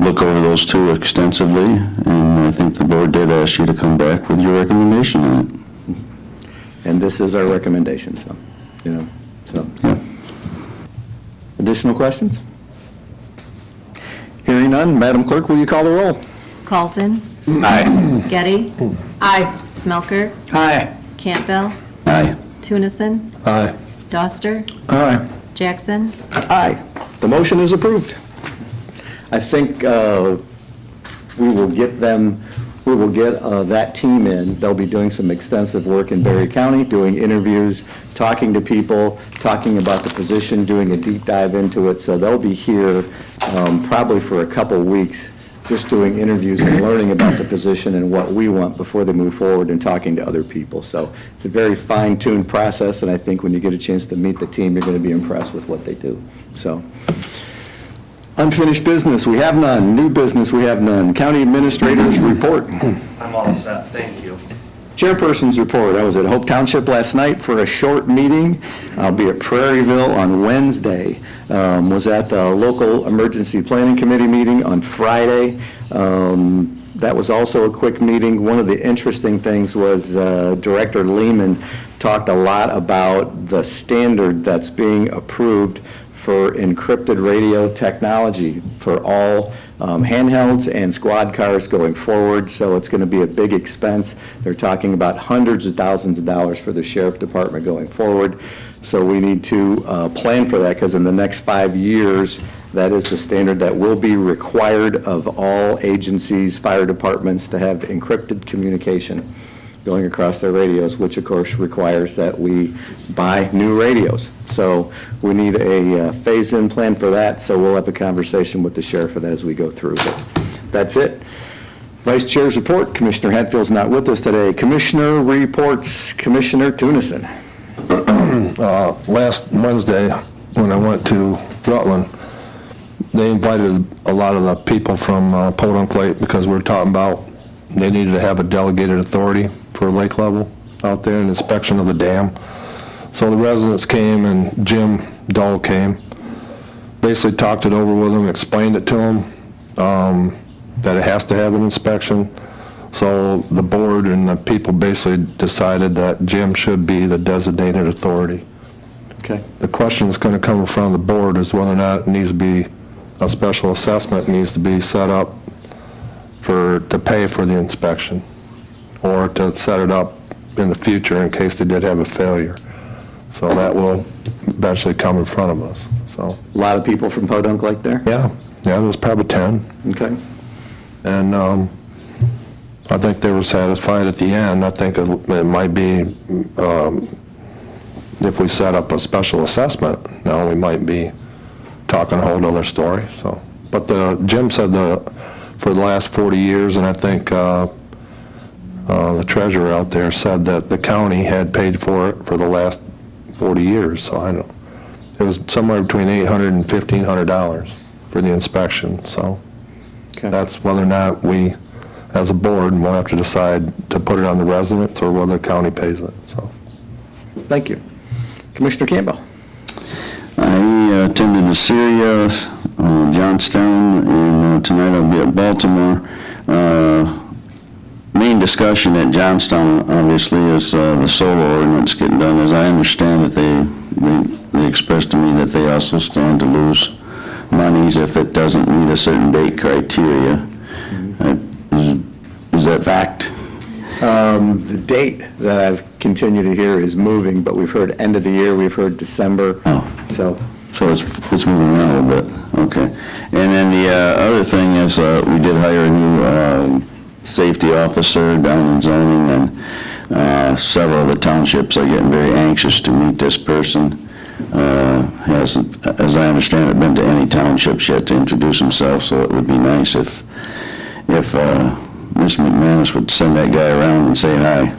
look over those two extensively, and I think the board did ask you to come back with your recommendation on it. And this is our recommendation, so, Yeah. Additional questions? Hearing none, Madam Clerk, will you call the roll? Colton. Aye. Getty. Aye. Smelker. Aye. Campbell. Aye. Tunison. Aye. Doster. Aye. Jackson. Aye. The motion is approved. I think we will get that team in. They'll be doing some extensive work in Berry County, doing interviews, talking to people, talking about the position, doing a deep dive into it. So they'll be here probably for a couple weeks, just doing interviews and learning about the position and what we want before they move forward and talking to other people. So it's a very fine-tuned process, and I think when you get a chance to meet the team, you're going to be impressed with what they do. So, unfinished business, we have none. New business, we have none. County Administrator's report. I'm all set, thank you. Chairperson's report. I was at Hope Township last night for a short meeting. I'll be at Prairieville on Wednesday. Was at the local emergency planning committee meeting on Friday. That was also a quick meeting. One of the interesting things was Director Lehman talked a lot about the standard that's being approved for encrypted radio technology for all handhelds and squad cars going forward, so it's going to be a big expense. They're talking about hundreds of thousands of dollars for the sheriff department going forward, so we need to plan for that, because in the next 5 years, that is the standard that will be required of all agencies, fire departments, to have encrypted communication going across their radios, which of course requires that we buy new radios. So we need a phase-in plan for that, so we'll have a conversation with the sheriff for that as we go through. But that's it. Vice Chair's report. Commissioner Hatfield's not with us today. Commissioner reports. Commissioner Tunison. Last Wednesday, when I went to Rutland, they invited a lot of the people from Podunk Lake, because we were talking about they needed to have a delegated authority for lake level out there, an inspection of the dam. So the residents came, and Jim Dahl came, basically talked it over with them, explained it to them, that it has to have an inspection. So the board and the people basically decided that Jim should be the designated authority. Okay. The question that's going to come in front of the board is whether or not it needs to be, a special assessment needs to be set up to pay for the inspection, or to set it up in the future in case they did have a failure. So that will eventually come in front of us, so. A lot of people from Podunk Lake there? Yeah, there was probably 10. Okay. And I think they were satisfied at the end. I think it might be, if we set up a special assessment, now we might be talking a whole other story, so. But Jim said for the last 40 years, and I think the treasurer out there said that the county had paid for it for the last 40 years, so I don't, it was somewhere between $800 and $1,500 for the inspection, so. Okay. That's whether or not we, as a board, will have to decide to put it on the residents or whether the county pays it, so. Thank you. Commissioner Campbell. I attended Assyria, Johnstown, and tonight I'll be at Baltimore. Main discussion at Johnstown, obviously, is the solar ordinance getting done. As I understand it, they expressed to me that they also stand to lose monies if it doesn't meet a certain date criteria. Is that fact? The date that I've continued to hear is moving, but we've heard end of the year, we've heard December. Oh. So it's moving around a little bit, okay. And then the other thing is, we did hire a new safety officer down in zoning, and several of the townships are getting very anxious to meet this person. Hasn't, as I understand it, been to any townships yet to introduce himself, so it would be nice if Ms. McManus would send that guy around and say hi.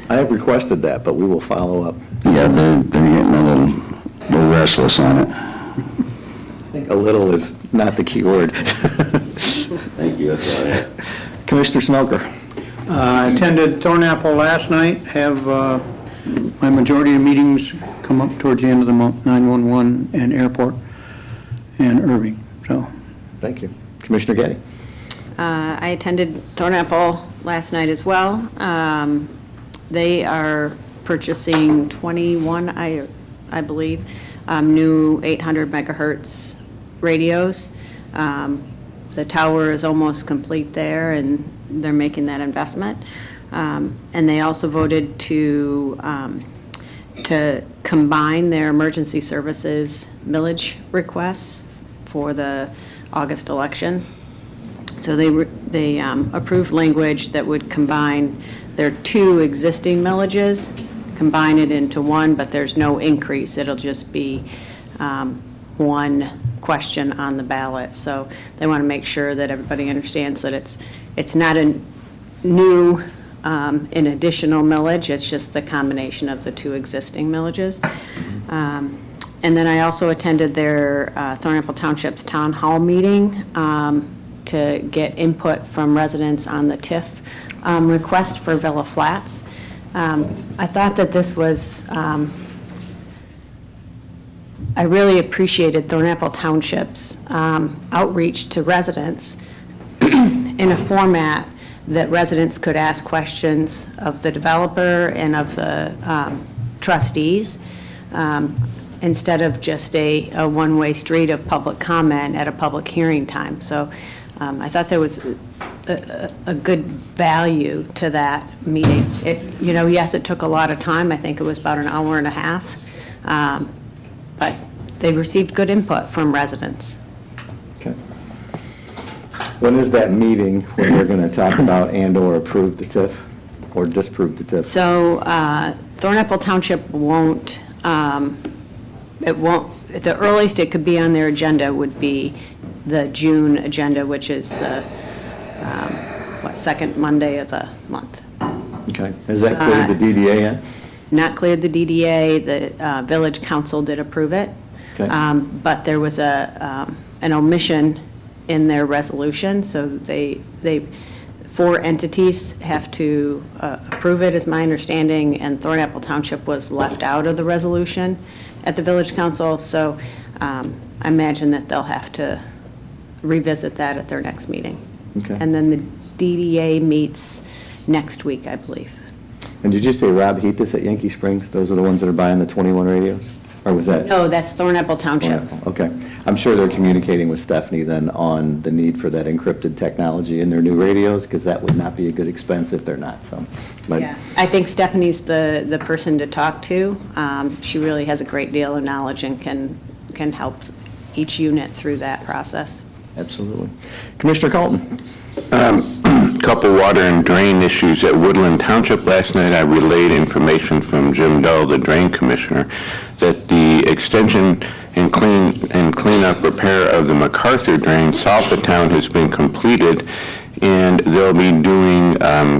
I have requested that, but we will follow up. Yeah, they're getting a little restless on it. I think a little is not the key word. Thank you, that's all I have. Commissioner Smelker. I attended Thornapple last night, have my majority of meetings come up towards the end of the month, 911 and airport and Irving. So, Thank you. Commissioner Getty? I attended Thornapple last night as well. They are purchasing 21, I believe, new 800 megahertz radios. The tower is almost complete there, and they're making that investment. And they also voted to combine their emergency services millage requests for the August election. So they approved language that would combine their two existing millages, combine it into one, but there's no increase. It'll just be one question on the ballot. So they want to make sure that everybody understands that it's not a new, an additional millage. It's just the combination of the two existing millages. And then I also attended their Thornapple Township's Town Hall meeting to get input from residents on the TIF request for Villa Flats. I thought that this was, I really appreciated Thornapple Township's outreach to residents in a format that residents could ask questions of the developer and of the trustees, instead of just a one-way street of public comment at a public hearing time. So I thought there was a good value to that meeting. Yes, it took a lot of time. I think it was about an hour and a half. But they received good input from residents. Okay. When is that meeting when we're going to talk about and/or approve the TIF or disapprove the TIF? So Thornapple Township won't, the earliest it could be on their agenda would be the June agenda, which is the, second Monday of the month. Okay. Has that cleared the DDA yet? Not cleared the DDA. The village council did approve it. Okay. But there was an omission in their resolution, so they 4 entities have to approve it, is my understanding, and Thornapple Township was left out of the resolution at the village council, so I imagine that they'll have to revisit that at their next meeting. Okay. And then the DDA meets next week, I believe. And did you say Rob Heath is at Yankee Springs? Those are the ones that are buying the 21 radios? Or was that? No, that's Thornapple Township. Okay. I'm sure they're communicating with Stephanie then on the need for that encrypted technology in their new radios, because that would not be a good expense if they're not, so. But Yeah, I think Stephanie's the person to talk to. She really has a great deal of knowledge and can help each unit through that process. Absolutely. Commissioner Colton? Couple water and drain issues at Woodland Township. Last night I relayed information from Jim Dull, the drain commissioner, that the extension and cleanup repair of the MacArthur drain south of town has been completed, and they'll be doing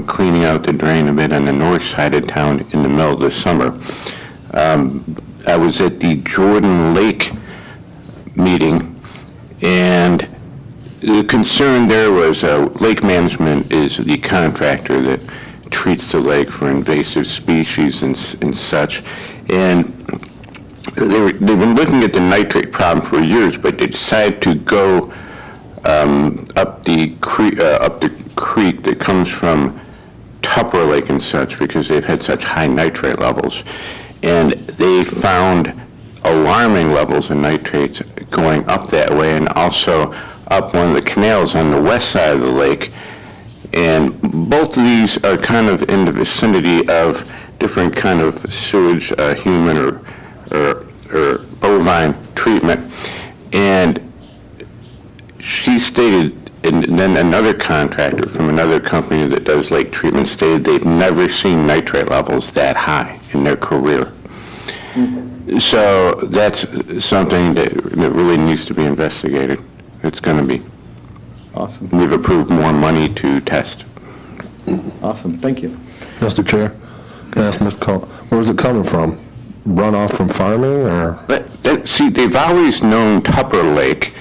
cleaning out the drain a bit on the north side of town in the middle of the summer. I was at the Jordan Lake meeting, and the concern there was Lake Management is the contractor that treats the lake for invasive species and such. And they've been looking at the nitrate problem for years, but they decided to go up the creek that comes from Tupper Lake and such, because they've had such high nitrate levels. And they found alarming levels of nitrates going up that way, and also up one of the canals on the west side of the lake. And both of these are kind of in the vicinity of different kind of sewage, human or bovine treatment. And she stated, and then another contractor from another company that does lake treatment stated they've never seen nitrate levels that high in their career. Mm-hmm. So that's something that really needs to be investigated. It's going to be. Awesome. We've approved more money to test. Awesome, thank you. Mr. Chair, can I ask Ms. Cole, where's it coming from? Runoff from farming, or? See, they've always known Tupper Lake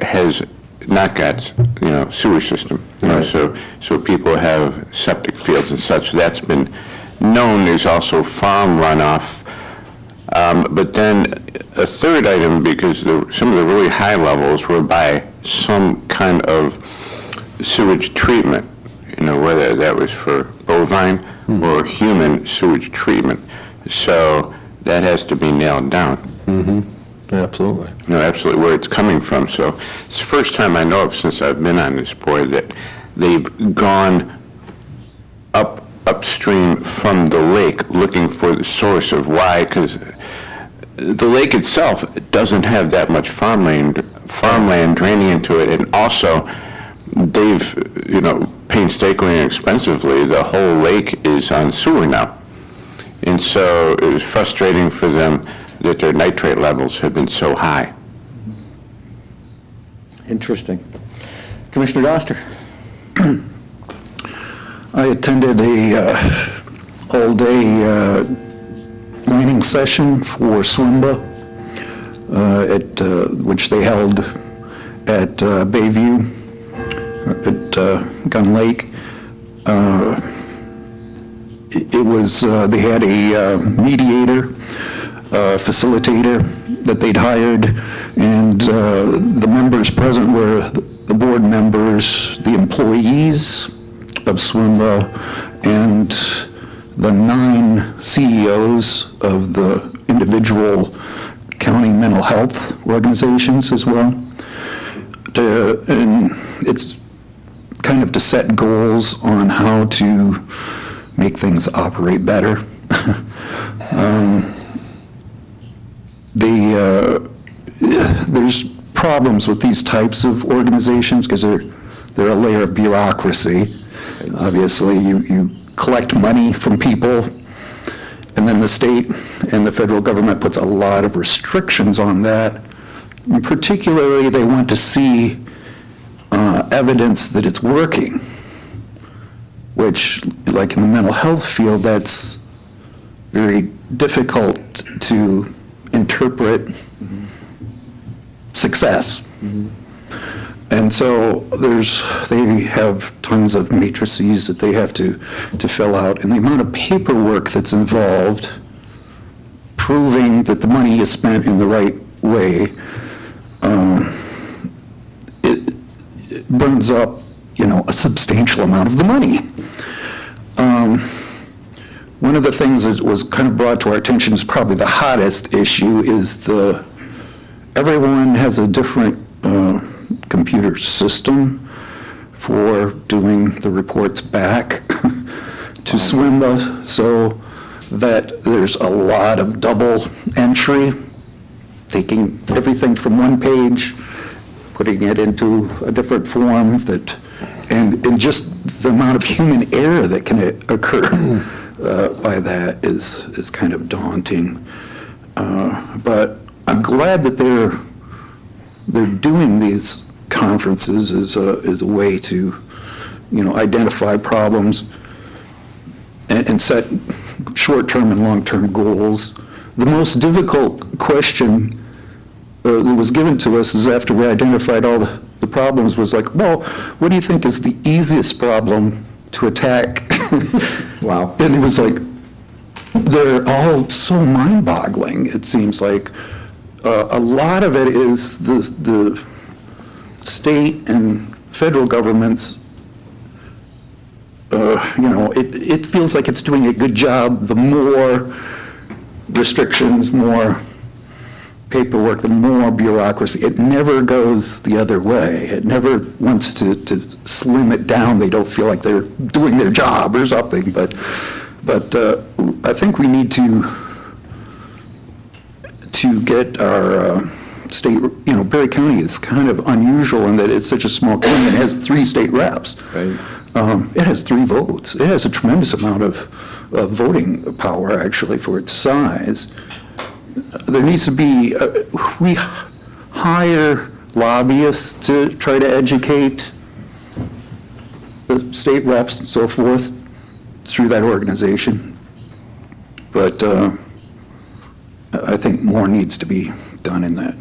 has not got, sewer system. So people have septic fields and such. That's been known. There's also farm runoff But then a third item, because some of the really high levels were by some kind of sewage treatment, whether that was for bovine or human sewage treatment. So that has to be nailed down. Absolutely. No, absolutely, where it's coming from. So it's the first time I know of since I've been on this board that they've gone upstream from the lake looking for the source of why, because the lake itself doesn't have that much farmland draining into it, and also they've, painstakingly and expensively, the whole lake is on sewer now. And so it was frustrating for them that their nitrate levels have been so high. Interesting. Commissioner Doster? I attended a all-day planning session for SWIMBA, which they held at Bayview at Gun Lake. It was, they had a mediator, facilitator that they'd hired, and the members present were the board members, the employees of SWIMBA, and the 9 CEOs of the individual county mental health organizations as well. And it's kind of to set goals on how to make things operate better. There's problems with these types of organizations because they're a layer of bureaucracy. Obviously, you collect money from people, and then the state and the federal government puts a lot of restrictions on that. And particularly, they want to see evidence that it's working, which, like in the mental health field, that's very difficult to interpret success. And so they have tons of matrices that they have to fill out, and the amount of paperwork that's involved proving that the money is spent in the right way, it burns up, a substantial amount of the money. One of the things that was kind of brought to our attention is probably the hottest issue is everyone has a different computer system for doing the reports back to SWIMBA, so that there's a lot of double entry, taking everything from one page, putting it into a different form, and just the amount of human error that can occur by that is kind of daunting. But I'm glad that they're doing these conferences as a way to, identify problems and set short-term and long-term goals. The most difficult question that was given to us is after we identified all the problems was like, well, what do you think is the easiest problem to attack? Wow. And it was like, they're all so mind-boggling, it seems like. A lot of it is the state and federal governments, it feels like it's doing a good job. The more restrictions, more paperwork, the more bureaucracy. It never goes the other way. It never wants to slim it down. They don't feel like they're doing their job or something. But I think we need to get our state, Berry County is kind of unusual in that it's such a small county. It has 3 state reps. Right. It has 3 votes. It has a tremendous amount of voting power, actually, for its size. There needs to be, we hire lobbyists to try to educate the state reps and so forth through that organization. But I think more needs to be done in that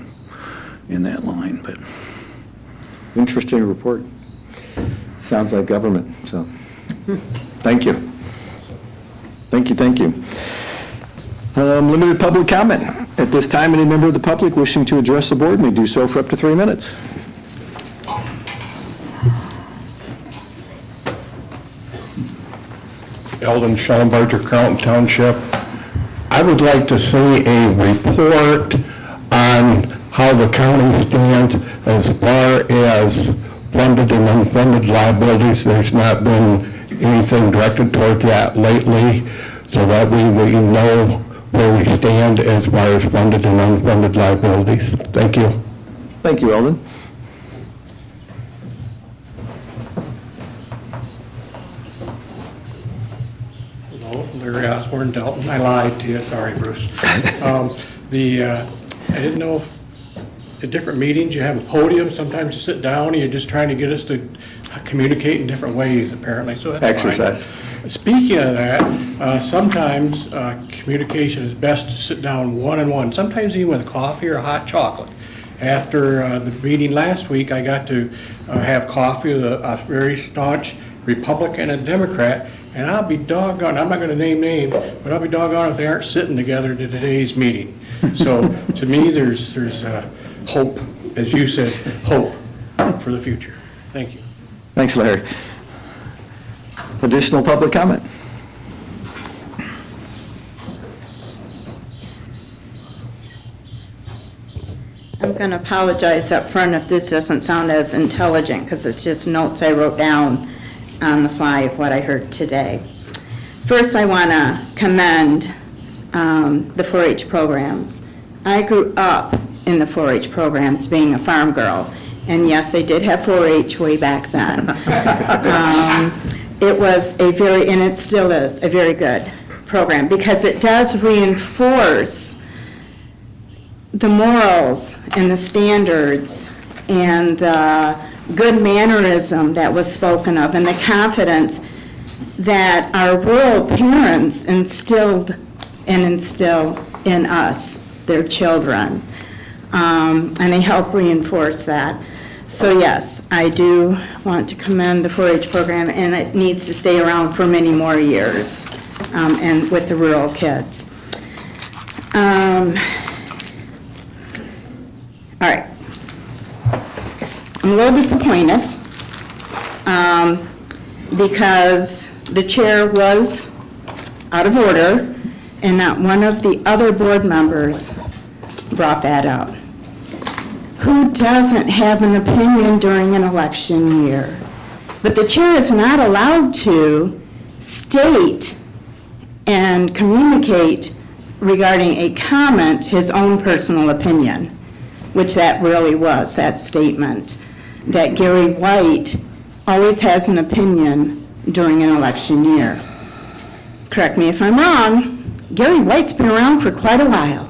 line. But Interesting report. Sounds like government, so thank you. Thank you. Limited public comment. At this time, any member of the public wishing to address the board may do so for up to 3 minutes. Eldon Schellenberger, Carlton Township. I would like to see a report on how the county stands as far as funded and unfunded liabilities. There's not been anything directed towards that lately, so that we know where we stand as far as funded and unfunded liabilities. Thank you. Thank you, Eldon. Hello, Larry Osborne, Dalton. I lied to you, sorry, Bruce. I didn't know if at different meetings you have a podium, sometimes you sit down, and you're just trying to get us to communicate in different ways, apparently, so that's fine. Exercise. Speaking of that, sometimes communication is best to sit down one-on-one, sometimes even with coffee or hot chocolate. After the meeting last week, I got to have coffee with a very staunch Republican and Democrat, and I'll be doggone, I'm not going to name names, but I'll be doggone if they aren't sitting together to today's meeting. So to me, there's hope, as you said, hope for the future. Thank you. Thanks, Larry. Additional public comment? I'm going to apologize up front if this doesn't sound as intelligent, because it's just notes I wrote down on the fly of what I heard today. First, I want to commend the 4-H programs. I grew up in the 4-H programs, being a farm girl, and yes, they did have 4-H way back then. It was a very, and it still is, a very good program, because it does reinforce the morals and the standards and the good mannerism that was spoken of, and the confidence that our rural parents instilled and instill in us, their children. And they help reinforce that. So yes, I do want to commend the 4-H program, and it needs to stay around for many more years, and with the rural kids. All right. I'm a little disappointed because the chair was out of order, and not one of the other board members brought that up. Who doesn't have an opinion during an election year? But the chair is not allowed to state and communicate regarding a comment his own personal opinion, which that really was, that statement, that Gary White always has an opinion during an election year. Correct me if I'm wrong, Gary White's been around for quite a while.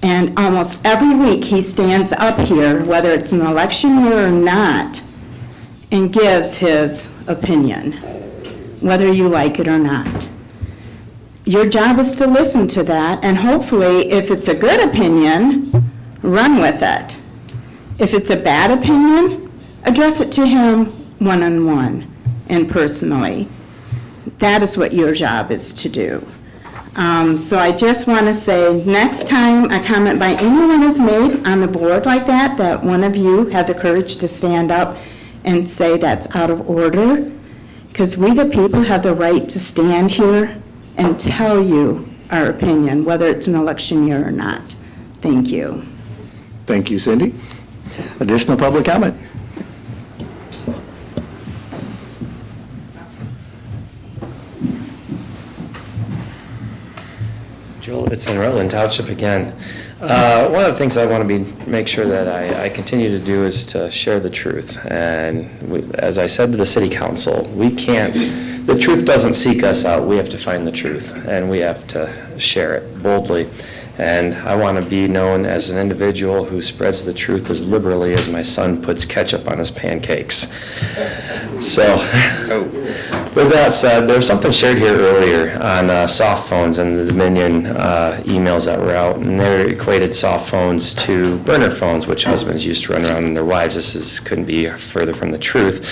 And almost every week he stands up here, whether it's an election year or not, and gives his opinion, whether you like it or not. Your job is to listen to that, and hopefully, if it's a good opinion, run with it. If it's a bad opinion, address it to him one-on-one and personally. That is what your job is to do. So I just want to say, next time a comment by anyone is made on the board like that, that one of you have the courage to stand up and say that's out of order, because we the people have the right to stand here and tell you our opinion, whether it's an election year or not. Thank you. Thank you, Cindy. Additional public comment? Joel, it's in Rutland Township again. One of the things I want to make sure that I continue to do is to share the truth. And as I said to the city council, the truth doesn't seek us out. We have to find the truth, and we have to share it boldly. And I want to be known as an individual who spreads the truth as liberally as my son puts ketchup on his pancakes. So, With that said, there was something shared here earlier on soft phones and the Dominion emails that were out, and they equated soft phones to burner phones, which husbands used to run around in their wives. Couldn't be further from the truth.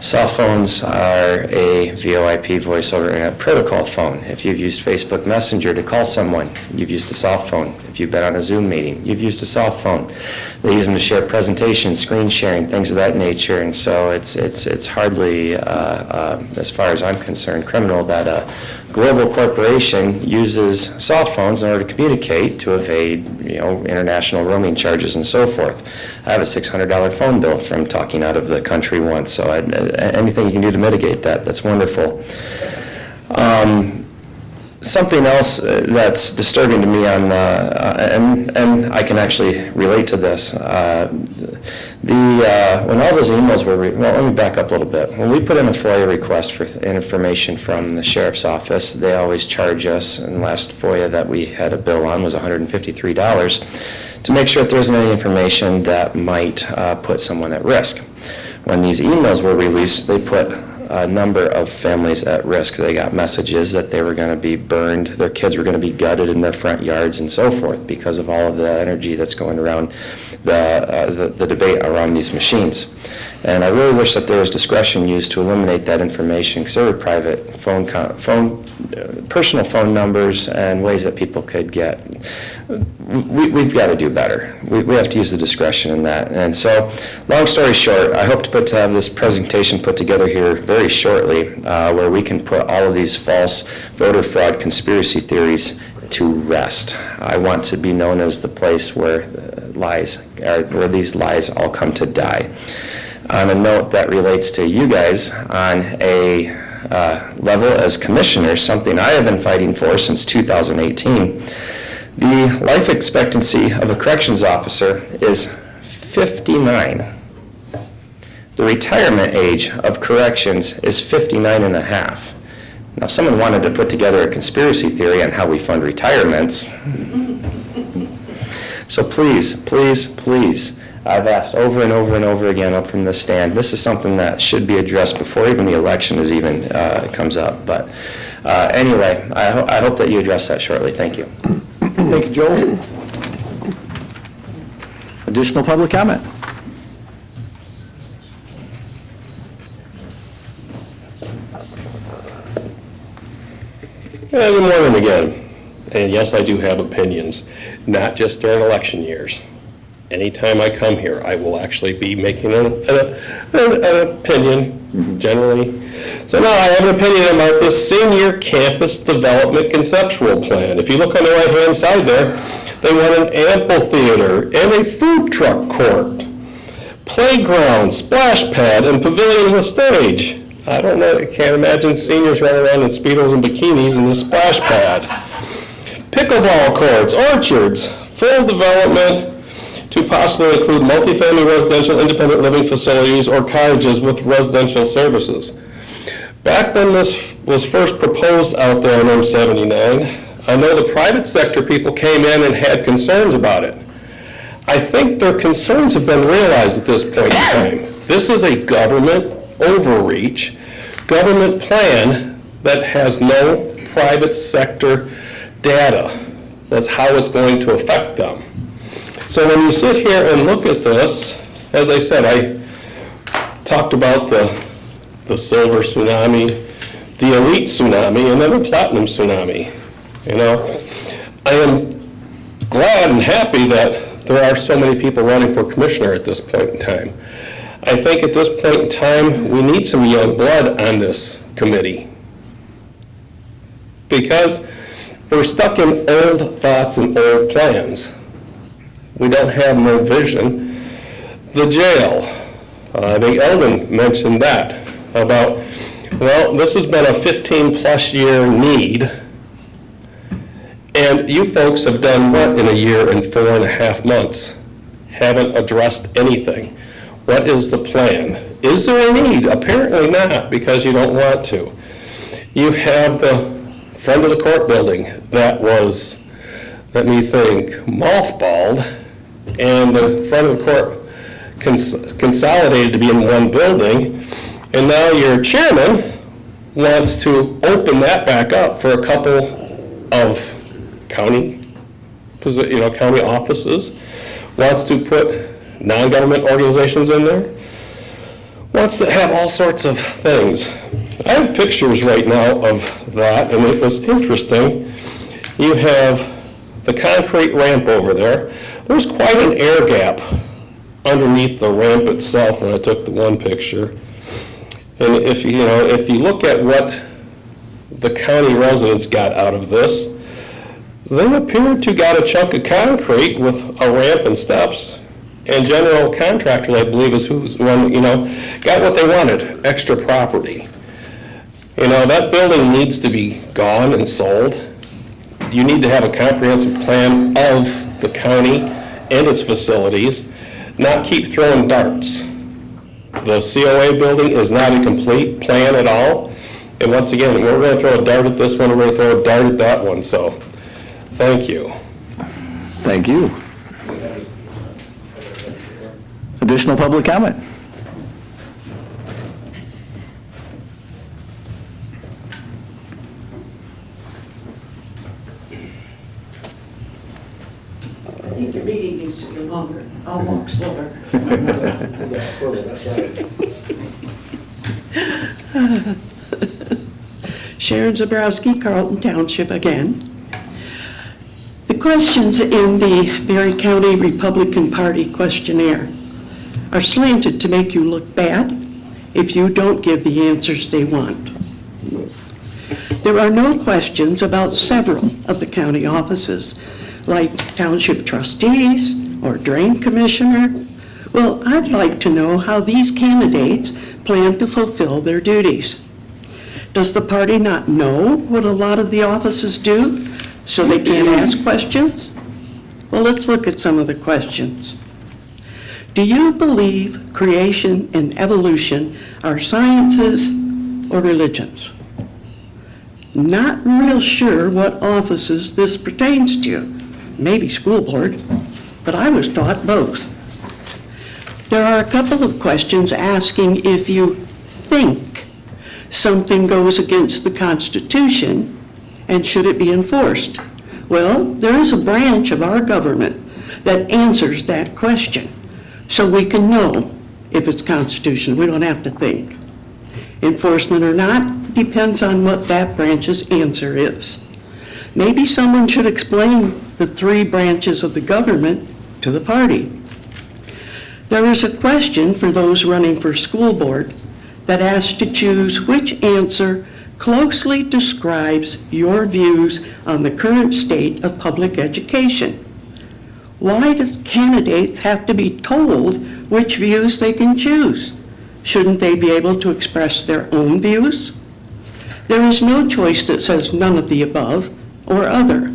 Soft phones are a VoIP, voice over internet protocol phone. If you've used Facebook Messenger to call someone, you've used a soft phone. If you've been on a Zoom meeting, you've used a soft phone. They use them to share presentations, screen sharing, things of that nature, and so it's hardly, as far as I'm concerned, criminal that a global corporation uses soft phones in order to communicate to evade, international roaming charges and so forth. I have a $600 phone bill from talking out of the country once, so anything you can do to mitigate that, that's wonderful. Something else that's disturbing to me on, and I can actually relate to this, when all those emails were, let me back up a little bit. When we put in a FOIA request for information from the sheriff's office, they always charge us, and the last FOIA that we had a bill on was $153, to make sure that there isn't any information that might put someone at risk. When these emails were released, they put a number of families at risk. They got messages that they were going to be burned, their kids were going to be gutted in their front yards and so forth because of all of the energy that's going around the debate around these machines. And I really wish that there was discretion used to eliminate that information, because there were private personal phone numbers and ways that people could get. We've got to do better. We have to use the discretion in that. And so, long story short, I hope to have this presentation put together here very shortly, where we can put all of these false voter fraud conspiracy theories to rest. I want to be known as the place where these lies all come to die. On a note that relates to you guys, on a level as commissioners, something I have been fighting for since 2018, the life expectancy of a corrections officer is 59. The retirement age of corrections is 59 and a half. Now, if someone wanted to put together a conspiracy theory on how we fund retirements, so please, please, please, I've asked over and over and over again up from this stand, this is something that should be addressed before even the election is even comes up. But anyway, I hope that you address that shortly. Thank you. Thank you, Joel. Additional public comment? Good morning again. And yes, I do have opinions, not just during election years. Anytime I come here, I will actually be making an opinion, generally. So now I have an opinion about the Senior Campus Development Conceptual Plan. If you look on the right-hand side there, they want an amphitheater and a food truck court, playground, splash pad, and pavilion with stage. I don't know, I can't imagine seniors running around in Speedos and bikinis in the splash pad. Pickleball courts, orchards, full development to possibly include multifamily residential independent living facilities or cottages with residential services. Back when this was first proposed out there on M79, I know the private sector people came in and had concerns about it. I think their concerns have been realized at this point in time. This is a government overreach, government plan that has no private sector data. That's how it's going to affect them. So when you sit here and look at this, as I said, I talked about the silver tsunami, the elite tsunami, and then the platinum tsunami. I am glad and happy that there are so many people running for commissioner at this point in time. I think at this point in time, we need some young blood on this committee, because we're stuck in old thoughts and old plans. We don't have no vision. The jail, I think Eldon mentioned that, about, well, this has been a 15-plus year need, and you folks have done what in a year and 4.5 months? Haven't addressed anything. What is the plan? Is there a need? Apparently not, because you don't want to. You have the front of the court building that was, let me think, mothballed, and the front of the court consolidated to be in one building, and now your chairman wants to open that back up for a couple of county, county offices, wants to put non-government organizations in there, wants to have all sorts of things. I have pictures right now of that, and it was interesting. You have the concrete ramp over there. There's quite an air gap underneath the ramp itself when I took the one picture. And if you look at what the county residents got out of this, they appear to got a chunk of concrete with a ramp and steps. And general contractor, I believe, is who's got what they wanted, extra property. That building needs to be gone and sold. You need to have a comprehensive plan of the county and its facilities, not keep throwing darts. The COA building is not a complete plan at all. And once again, we're going to throw a dart at this one, we're going to throw a dart at that one. So, thank you. Thank you. Additional public comment? I think your meeting needs to be longer. I'll walk slower. Sharon Zabrowski, Carlton Township again. The questions in the Berry County Republican Party questionnaire are slanted to make you look bad if you don't give the answers they want. There are no questions about several of the county offices, like township trustees or drain commissioner. Well, I'd like to know how these candidates plan to fulfill their duties. Does the party not know what a lot of the offices do, so they can't ask questions? Well, let's look at some of the questions. Do you believe creation and evolution are sciences or religions? Not real sure what offices this pertains to. Maybe school board, but I was taught both. There are a couple of questions asking if you think something goes against the Constitution and should it be enforced. Well, there is a branch of our government that answers that question, so we can know if it's constitutional. We don't have to think. Enforcement or not depends on what that branch's answer is. Maybe someone should explain the three branches of the government to the party. There is a question for those running for school board that asks to choose which answer closely describes your views on the current state of public education. Why do candidates have to be told which views they can choose? Shouldn't they be able to express their own views? There is no choice that says none of the above or other.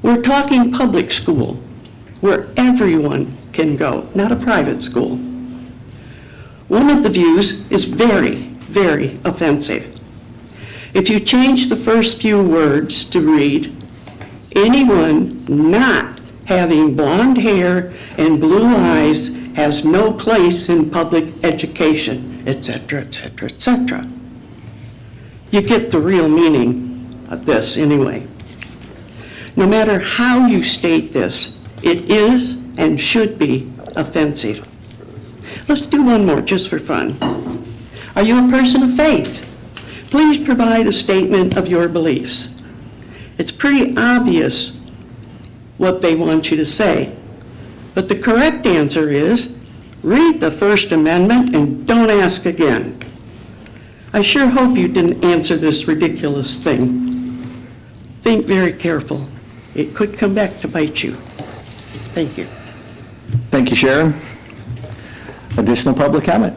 We're talking public school, where everyone can go, not a private school. One of the views is very, very offensive. If you change the first few words to read, anyone not having blonde hair and blue eyes has no place in public education, etc., etc., etc. You get the real meaning of this anyway. No matter how you state this, it is and should be offensive. Let's do one more just for fun. Are you a person of faith? Please provide a statement of your beliefs. It's pretty obvious what they want you to say, but the correct answer is read the First Amendment and don't ask again. I sure hope you didn't answer this ridiculous thing. Think very careful. It could come back to bite you. Thank you. Thank you, Sharon. Additional public comment?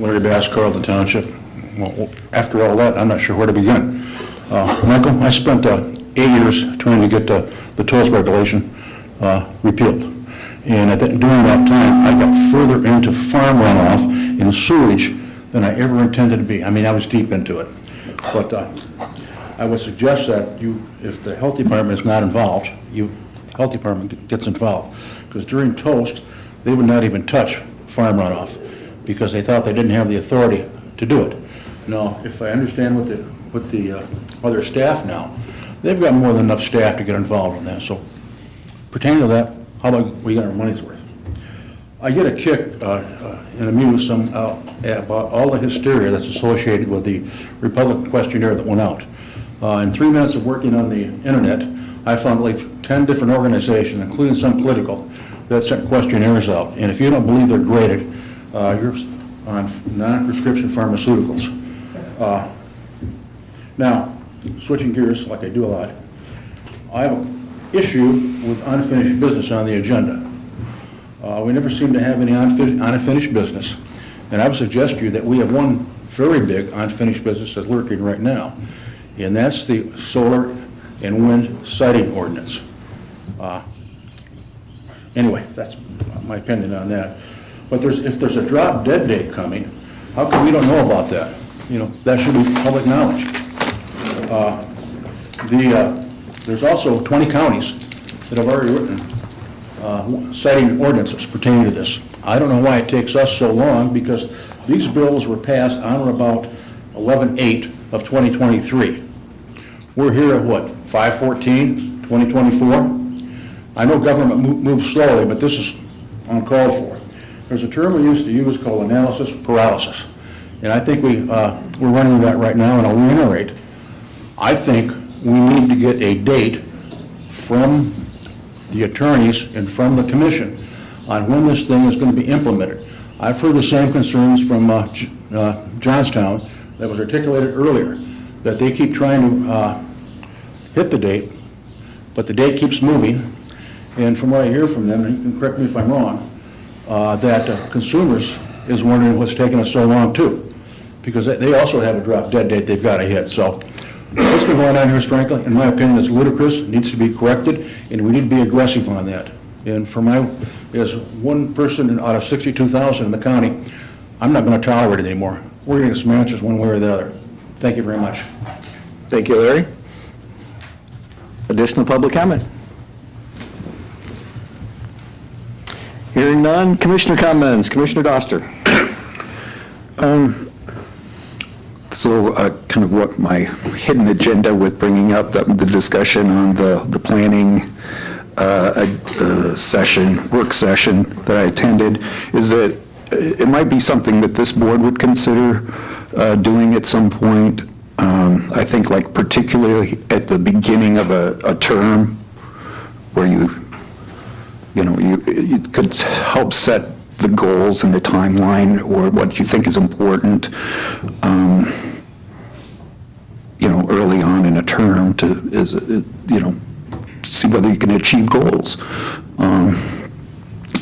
Larry Bass, Carlton Township. Well, after all that, I'm not sure where to begin. Michael, I spent 8 years trying to get the tolls regulation repealed. And during that time, I got further into farm runoff and sewage than I ever intended to be. I mean, I was deep into it. But I would suggest that if the health department is not involved, you Health Department gets involved. Because during toast, they would not even touch farm runoff because they thought they didn't have the authority to do it. Now, if I understand with the other staff now, they've got more than enough staff to get involved in that. So pertaining to that, how about we get our money's worth? I get a kick and amuse about all the hysteria that's associated with the Republican questionnaire that went out. In 3 minutes of working on the internet, I found like 10 different organizations, including some political, that sent questionnaires out. And if you don't believe they're graded, you're on non-prescription pharmaceuticals. Now, switching gears like I do a lot, I have an issue with unfinished business on the agenda. We never seem to have any unfinished business, and I would suggest to you that we have one very big unfinished business that's lurking right now, and that's the solar and wind siting ordinance. Anyway, that's my opinion on that. But if there's a drop dead date coming, how come we don't know about that? You know, that should be public knowledge. There's also 20 counties that have already written citing ordinances pertaining to this. I don't know why it takes us so long, because these bills were passed on or about 11/8 of 2023. We're here at what, 5/14/2024? I know government moves slowly, but this is uncalled for. There's a term we used to use called analysis paralysis, and I think we're running that right now, and I'll reiterate. I think we need to get a date from the attorneys and from the commission on when this thing is going to be implemented. I've heard the same concerns from Johnstown that was articulated earlier, that they keep trying to hit the date, but the date keeps moving. And from what I hear from them, and you can correct me if I'm wrong, that consumers is wondering what's taking us so long too, because they also have a drop dead date they've got to hit. So what's been going on here, frankly, in my opinion, is ludicrous, needs to be corrected, and we need to be aggressive on that. And as one person out of 62,000 in the county, I'm not going to tolerate it anymore. We're going to smash this one way or the other. Thank you very much. Thank you, Larry. Additional public comment? Hearing none. Commissioner comments. Commissioner Doster. So kind of what my hidden agenda with bringing up the discussion on the planning work session that I attended, is that it might be something that this board would consider doing at some point. I think like particularly at the beginning of a term where you could help set the goals and the timeline or what you think is important, early on in a term to see whether you can achieve goals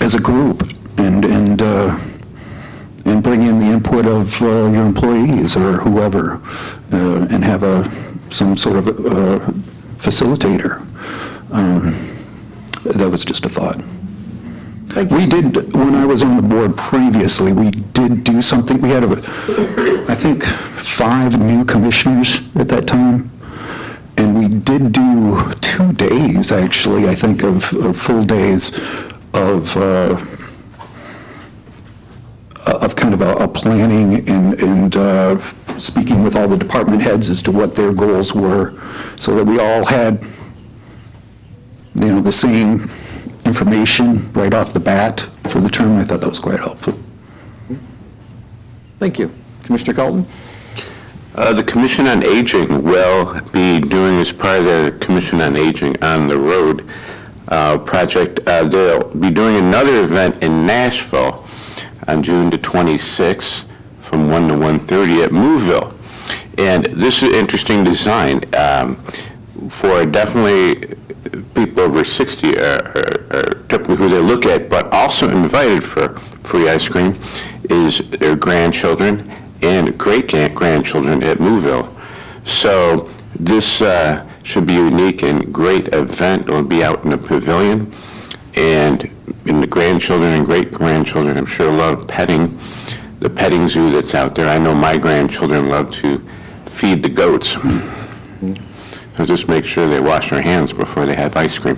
as a group and bring in the input of your employees or whoever and have some sort of facilitator. That was just a thought. We did, when I was on the board previously, we did do something. We had, I think, 5 new commissioners at that time. And we did do 2 days, actually, I think, of full days of kind of a planning and speaking with all the department heads as to what their goals were, so that we all had, the same information right off the bat for the term. I thought that was quite helpful. Thank you. Commissioner Colton? The Commission on Aging will be doing, as part of the Commission on Aging on the Road project, they'll be doing another event in Nashville on June the 26th from 1 to 1:30 at Moveville. And this is an interesting design for definitely people over 60 are typically who they look at, but also invited for free ice cream is their grandchildren and great-grandchildren at Moveville. So this should be a unique and great event. It'll be out in the pavilion, and the grandchildren and great-grandchildren, I'm sure, love the petting zoo that's out there. I know my grandchildren love to feed the goats. So just make sure they wash their hands before they have ice cream.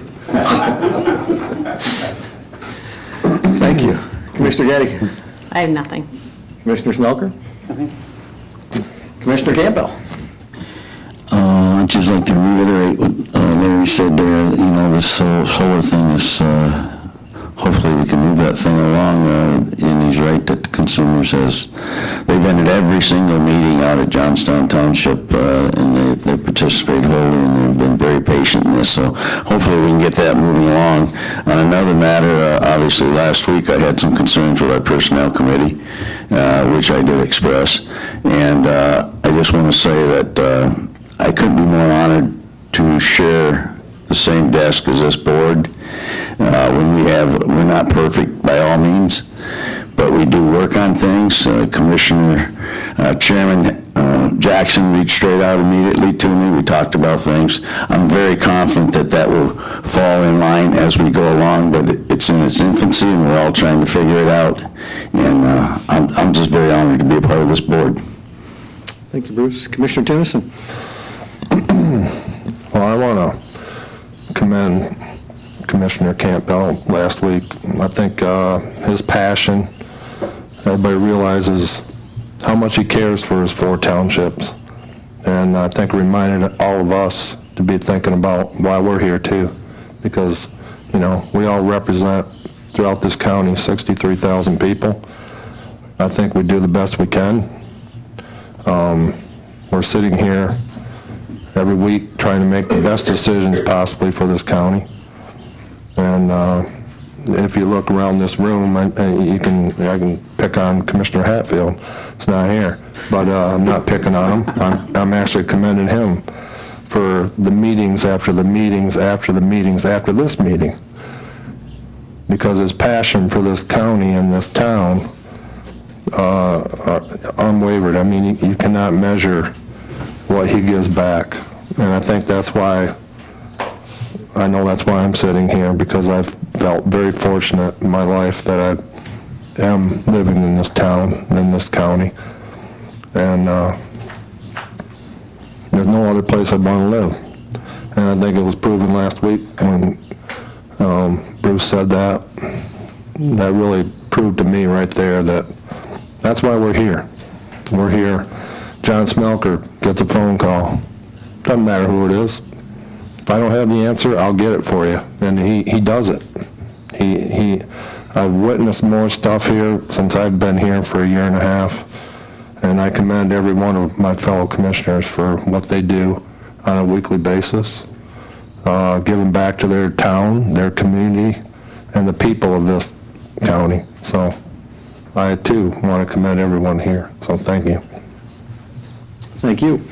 Thank you. Commissioner Getty. I have nothing. Commissioner Smelker. Commissioner Campbell. I'd just like to reiterate what Larry said there. You know, this solar thing is, hopefully we can move that thing along. And he's right that the consumers they've been at every single meeting out at Johnstown Township, and they participate wholly, and they've been very patient in this. So hopefully we can get that moving along. On another matter, obviously last week I had some concerns with our personnel committee, which I did express. And I just want to say that I couldn't be more honored to share the same desk as this board. We're not perfect by all means, but we do work on things. Chairman Jackson reached straight out immediately to me. We talked about things. I'm very confident that will fall in line as we go along, but it's in its infancy, and we're all trying to figure it out. And I'm just very honored to be a part of this board. Thank you, Bruce. Commissioner Tennyson. Well, I want to commend Commissioner Campbell last week. I think his passion, everybody realizes how much he cares for his 4 townships. And I think reminded all of us to be thinking about why we're here too. Because, you know, we all represent throughout this county 63,000 people. I think we do the best we can. We're sitting here every week trying to make the best decisions possibly for this county. And if you look around this room, I can pick on Commissioner Hatfield. It's not here, but I'm not picking on him. I'm actually commending him for the meetings after the meetings after the meetings after this meeting, because his passion for this county and this town are unwavered. I mean, you cannot measure what he gives back. And I think that's why I'm sitting here, because I've felt very fortunate in my life that I am living in this town, in this county. And there's no other place I'd want to live. And I think it was proven last week when Bruce said that. That really proved to me right there that that's why we're here. We're here. John Smelker gets a phone call. Doesn't matter who it is. If I don't have the answer, I'll get it for you. And he does it. I've witnessed more stuff here since I've been here for a year and a half. And I commend every one of my fellow commissioners for what they do on a weekly basis, giving back to their town, their community, and the people of this county. So I, too, want to commend everyone here. So thank you. Thank you.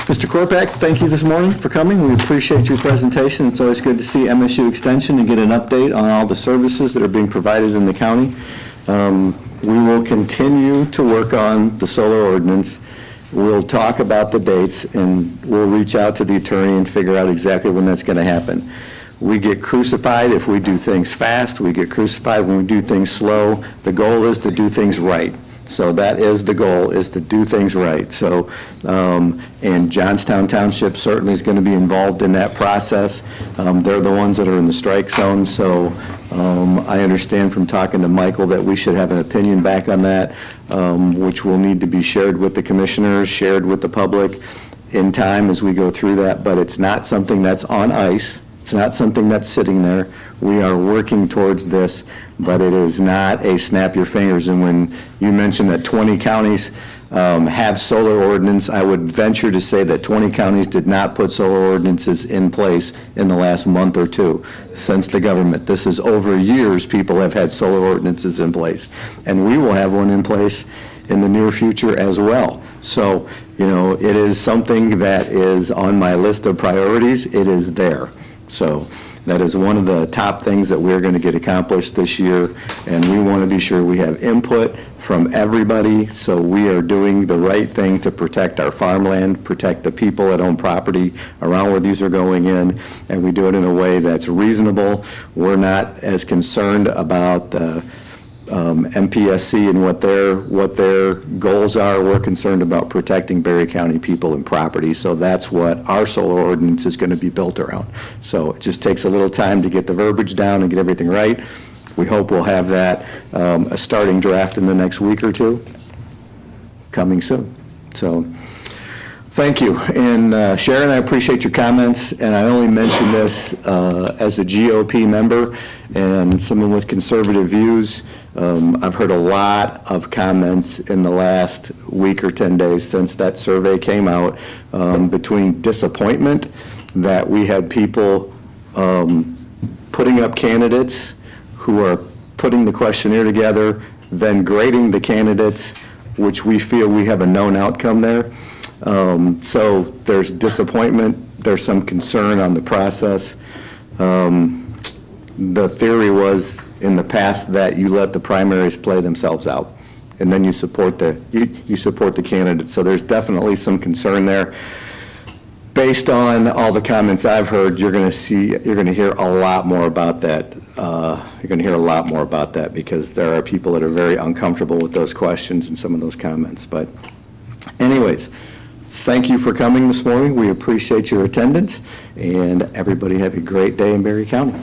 Mr. Korpak, thank you this morning for coming. We appreciate your presentation. It's always good to see MSU Extension and get an update on all the services that are being provided in the county. We will continue to work on the solar ordinance. We'll talk about the dates, and we'll reach out to the attorney and figure out exactly when that's going to happen. We get crucified if we do things fast. We get crucified when we do things slow. The goal is to do things right. So that is the goal, is to do things right. So, and Johnstown Township certainly is going to be involved in that process. They're the ones that are in the strike zone, so I understand from talking to Michael that we should have an opinion back on that, which will need to be shared with the commissioners, shared with the public in time as we go through that, but it's not something that's on ice. It's not something that's sitting there. We are working towards this, but it is not a snap your fingers. And when you mentioned that 20 counties have solar ordinance, I would venture to say that 20 counties did not put solar ordinances in place in the last month or two since the government. This is over years people have had solar ordinances in place. And we will have one in place in the near future as well. So, you know, it is something that is on my list of priorities. It is there. So that is one of the top things that we're going to get accomplished this year, and we want to be sure we have input from everybody, so we are doing the right thing to protect our farmland, protect the people that own property around where these are going in, and we do it in a way that's reasonable. We're not as concerned about the MPSC and what their goals are. We're concerned about protecting Berry County people and property, so that's what our solar ordinance is going to be built around. So it just takes a little time to get the verbiage down and get everything right. We hope we'll have that, a starting draft in the next week or two, coming soon. So, thank you. And Sharon, I appreciate your comments, and I only mention this as a GOP member and someone with conservative views. I've heard a lot of comments in the last week or 10 days since that survey came out, between disappointment that we had people putting up candidates who are putting the questionnaire together, then grading the candidates, which we feel we have a known outcome there. So there's disappointment, there's some concern on the process. The theory was in the past that you let the primaries play themselves out, and then you support the candidate. So there's definitely some concern there. Based on all the comments I've heard, you're going to hear a lot more about that. You're going to hear a lot more about that because there are people that are very uncomfortable with those questions and some of those comments. But anyways, thank you for coming this morning. We appreciate your attendance, and everybody have a great day in Berry County.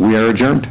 We are adjourned.